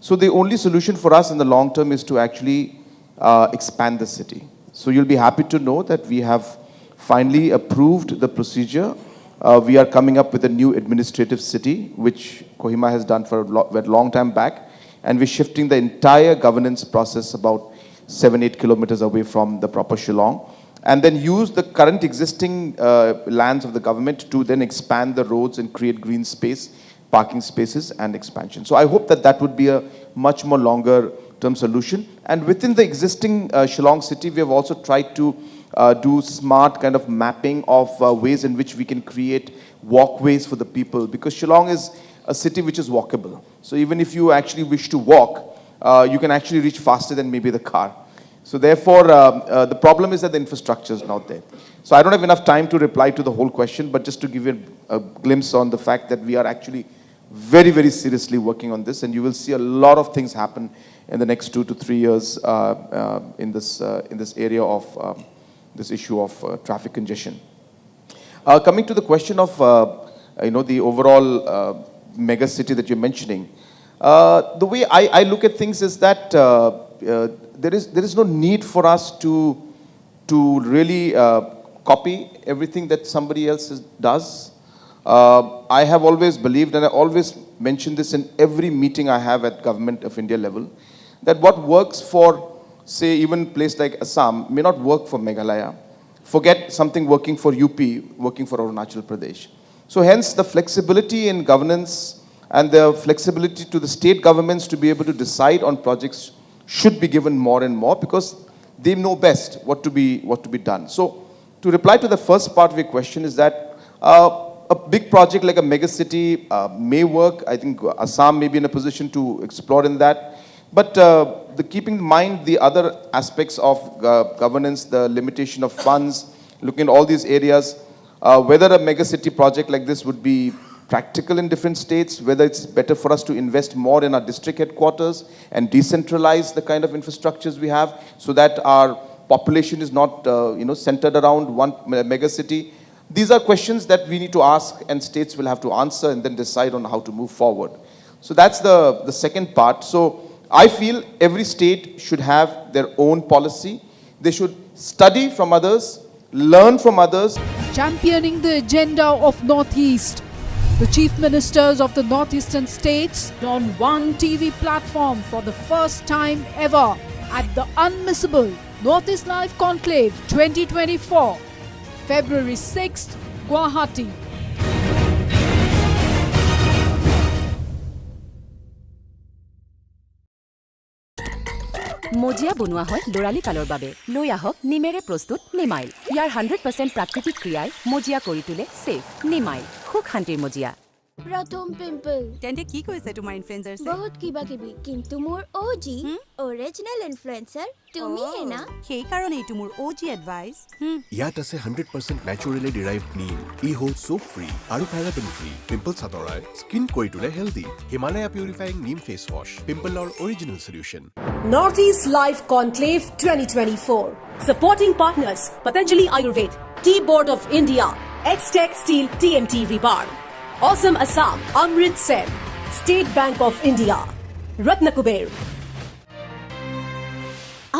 So the only solution for us in the long term is to actually expand the city. So you'll be happy to know that we have finally approved the procedure. We are coming up with a new administrative city, which Kohima has done for a long time back. And we're shifting the entire governance process about 7-8 kilometers away from the proper Shillong. And then use the current existing lands of the government to then expand the roads and create green space, parking spaces, and expansion. So I hope that that would be a much more longer term solution. And within the existing Shillong city, we have also tried to do smart kind of mapping of ways in which we can create walkways for the people, because Shillong is a city which is walkable. So even if you actually wish to walk, you can actually reach faster than maybe the car. So therefore, the problem is that the infrastructure is not there. So I don't have enough time to reply to the whole question, but just to give you a glimpse on the fact that we are actually very, very seriously working on this, and you will see a lot of things happen in the next 2 to 3 years in this area of this issue of traffic congestion. Coming to the question of the overall mega city that you're mentioning, the way I look at things is that there is no need for us to really copy everything that somebody else does. I have always believed, and I always mention this in every meeting I have at Government of India level, that what works for, say, even a place like Assam may not work for Meghalaya. Forget something working for UP, working for Arunachal Pradesh. So hence the flexibility in governance and the flexibility to the state governments to be able to decide on projects should be given more and more, because they know best what to be done. So to reply to the first part of your question is that a big project like a mega city may work. I think Assam may be in a position to explore in that. But keeping in mind the other aspects of governance, the limitation of funds, looking at all these areas, whether a mega city project like this would be practical in different states, whether it's better for us to invest more in our district headquarters and decentralize the kind of infrastructures we have so that our population is not centered around one mega city. These are questions that we need to ask, and states will have to answer and then decide on how to move forward. So that's the second part. So I feel every state should have their own policy. They should study from others, learn from others. Championing the agenda of Northeast, the chief ministers of the northeastern states on one TV platform for the first time ever at the unmissable Northeast Live Conclave 2024, February 6th, Guwahati. মজিয়া বনোৱা হয় লৰালি কালৰ বাবে লৈ আহক নিমেৰে প্ৰস্তুত নিমাইল ইয়াৰ 100% প্ৰাকৃতিক ক্ৰিয়াই মজিয়া কৰি তোলে সেফ নিমাইল খুব শান্তিৰ মজিয়া প্ৰথম পিম্পল তেন্তে কি কৈছে তোমাৰ ইনফ্লুয়েন্সাৰ বহুত কিবা কিবি কিন্তু মোৰ ওজি অৰিজিনাল ইনফ্লুয়েন্সাৰ তুমি হেনা সেই কাৰণে এইটো মোৰ ওজি এডভাইস ইয়াত আছে 100% ন্যাচুৰেলি ডিৰাইভড নিম ই হোল সোপ ফ্ৰী আৰু প্যাৰাবেন ফ্ৰী পিম্পলছ আঁতৰাই স্কিন কৰি তোলে healthy Himalaya purifying neem face wash পিম্পলৰ original solution Northeast Live Conclave 2024. Supporting partners Patanjali Ayurved, Tea Board of India, X-Tech Steel TMT Rebar, Awesome Assam, Amritsar, State Bank of India, Ratnakuber.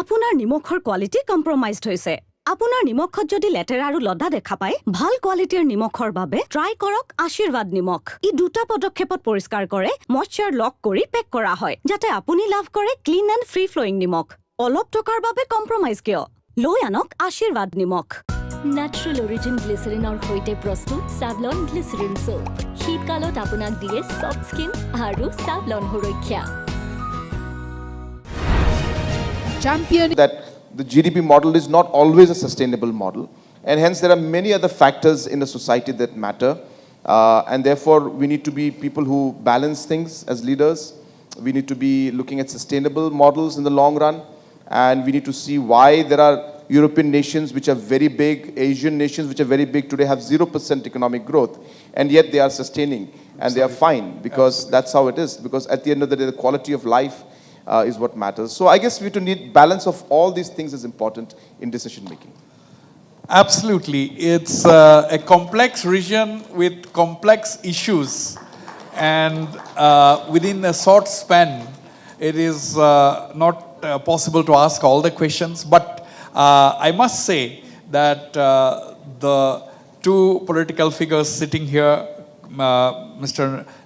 আপোনাৰ নিমখৰ quality compromised হৈছে আপোনাৰ নিমখত যদি লেতেৰা আৰু লদা দেখা পায় ভাল কোৱালিটিৰ নিমখৰ বাবে ট্ৰাই কৰক আশীৰ্বাদ নিমখ ই দুটা পদক্ষেপত পৰিষ্কাৰ কৰে ময়শ্চাৰ লক কৰি পেক কৰা হয় যাতে আপুনি লাভ কৰে ক্লিন এণ্ড ফ্ৰী ফ্লোয়িং নিমখ অলপ টকাৰ বাবে কম্প্ৰমাইজ কিয় লৈ আনক আশীৰ্বাদ নিমখ নেচাৰেল অৰিজিন গ্লিচাৰিনৰ সৈতে প্ৰস্তুত স্যাভলন গ্লিচাৰিন সোপ শীতকালত আপোনাক দিয়ে সফ্ট স্কিন আৰু স্যাভলন সুৰক্ষা Champion that the GDP model is not always a sustainable model, and hence there are many other factors in a society that matter, and therefore we need to be people who balance things as leaders. We need to be looking at sustainable models in the long run, and we need to see why there are European nations which are very big, Asian nations which are very big today have 0% economic growth, and yet they are sustaining and they are fine because that's how it is. Because at the end of the day, the quality of life is what matters. So I guess we to need balance of all these things is important in decision making. Absolutely. It's a complex region with complex issues. And within a short span, it is not possible to ask all the questions. But I must say that the two political figures sitting here, Mr.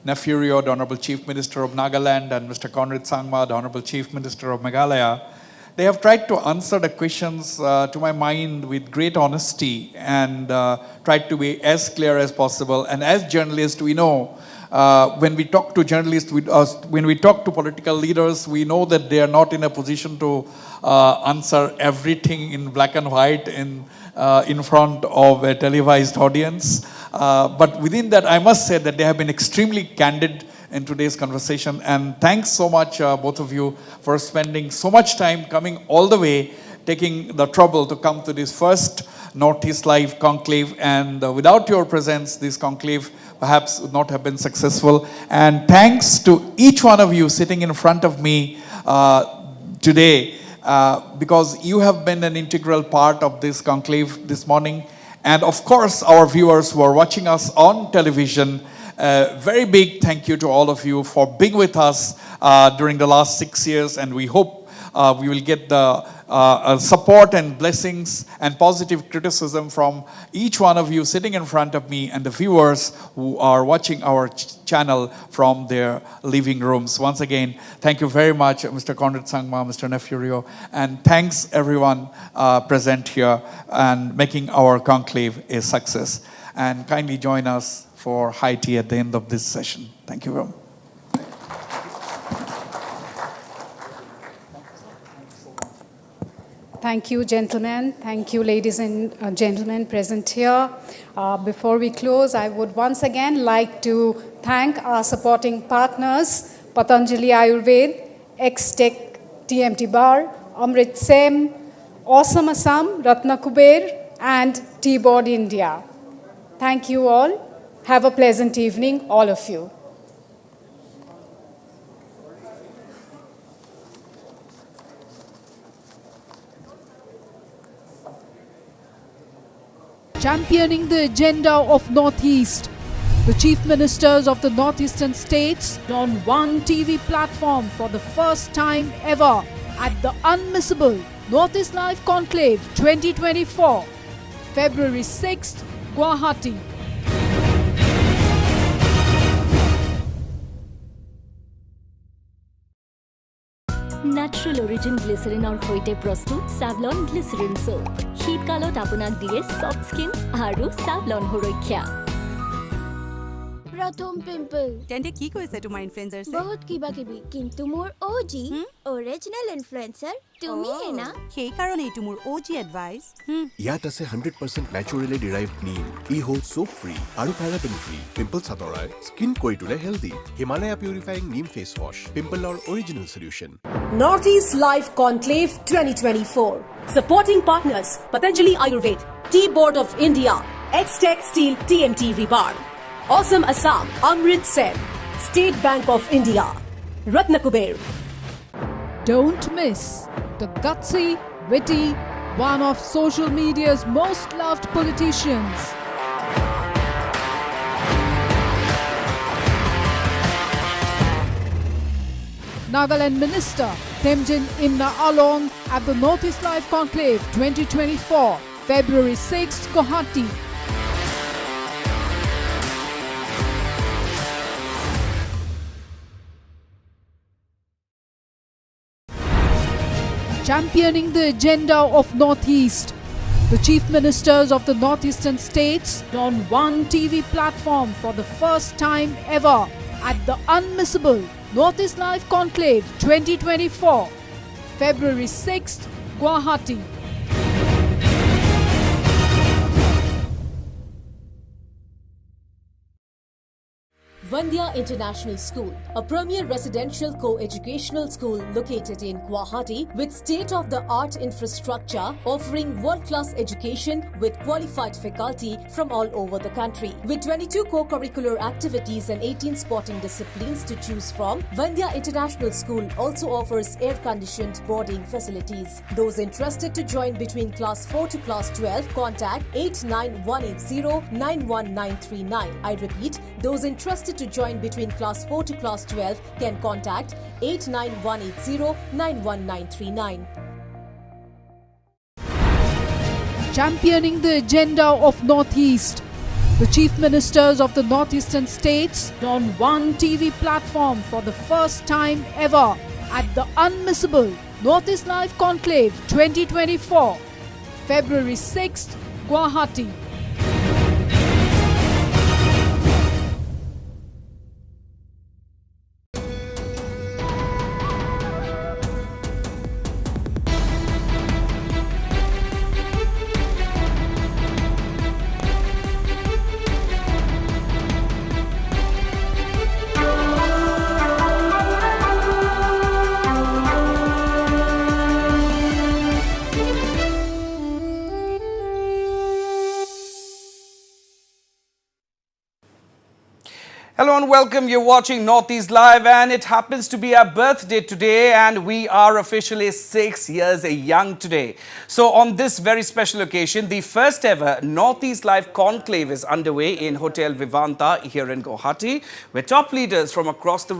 Nefurio, the Honorable Chief Minister of Nagaland, and Mr. Conrad Sangma, the Honorable Chief Minister of Meghalaya, they have tried to answer the questions to my mind with great honesty and tried to be as clear as possible. And as journalists, we know when we talk to journalists, when we talk to political leaders, we know that they are not in a position to answer everything in black and white in front of a televised audience. But within that, I must say that they have been extremely candid in today's conversation. And thanks so much, both of you, for spending so much time coming all the way, taking the trouble to come to this first Northeast Live Conclave. And without your presence, this conclave perhaps would not have been successful. And thanks to each one of you sitting in front of me today, because you have been an integral part of this conclave this morning. And of course, our viewers who are watching us on television, very big thank you to all of you for being with us during the last 6 years, and we hope we will get the support and blessings and positive criticism from each one of you sitting in front of me and the viewers who are watching our channel from their living rooms. Once again, thank you very much, Mr. Conrad Sangma, Mr. Nefurio, and thanks everyone present here and making our conclave a success. And kindly join us for high tea at the end of this session. Thank you very much. Thank you, gentlemen. Thank you, ladies and gentlemen present here. Before we close, I would once again like to thank our supporting partners, Patanjali Ayurved, X-Tech TMT Bar, Amrit Sem, Awesome Assam, Ratna Kuber, and T-Board India. Thank you all. Have a pleasant evening, all of you. championing the agenda of Northeast. The Chief Ministers of the Northeastern states on one TV platform for the first time ever at the unmissable Northeast Live Conclave 2024, February 6th, Guwahati. Natural origin গ্লিচাৰিনৰ সৈতে প্ৰস্তুত Savlon glycerine soap শীতকালত আপোনাক দিয়ে soft skin আৰু Savlon সুৰক্ষা প্ৰথম pimple তেন্তে কি কৈছে তোমাৰ ইনফ্লুৱেঞ্চাৰ বহুত কিবা কিবি কিন্তু মোৰ ওজি অৰিজিনেল ইনফ্লুৱেঞ্চাৰ তুমি হেনা সেই কাৰণে এইটো মোৰ ওজি এডভাইস ইয়াত আছে 100% ন্যাচুৰেলি ডিৰাইভড নিম ই হোল্ড সোপ ফ্ৰী আৰু প্যাৰাবেন ফ্ৰী পিম্পলছ আঁতৰাই স্কিন কৰি তোলে healthy Himalaya purifying neem face wash পিম্পলৰ original solution Northeast Live Conclave 2024 supporting partners Patanjali Ayurved T-Board of India X-Tech Steel TMT Rebar Awesome Assam Amrit Sen State Bank of India Ratna Kuber. Don't miss the gutsy, witty, one of social media's most loved politicians. Nagaland Minister Temjin Imna Along at the Northeast Live Conclave 2024, February 6th, Guwahati. championing the agenda of Northeast. The Chief Ministers of the Northeastern states on one TV platform for the first time ever at the unmissable Northeast Live Conclave 2024, February 6th, Guwahati. Vandya International School, a premier residential co-educational school located in Guwahati with state-of-the-art infrastructure offering world-class education with qualified faculty from all over the country. With 22 co-curricular activities and 18 sporting disciplines to choose from, Vandya International School also offers air-conditioned boarding facilities. Those interested to join between class 4 to class 12, contact 89180-91939. I repeat, those interested to join between class 4 to class 12 can contact 89180-91939. Championing the agenda of Northeast. The Chief Ministers of the Northeastern states on one TV platform for the first time ever at the unmissable Northeast Live Conclave 2024, February 6th, Guwahati. Hello and welcome. You're watching Northeast Live and it happens to be our birthday today and we are officially 6 years young today. So on this very special occasion, the first ever Northeast Live Conclave is underway in Hotel Vivanta here in Guwahati, where top leaders from across the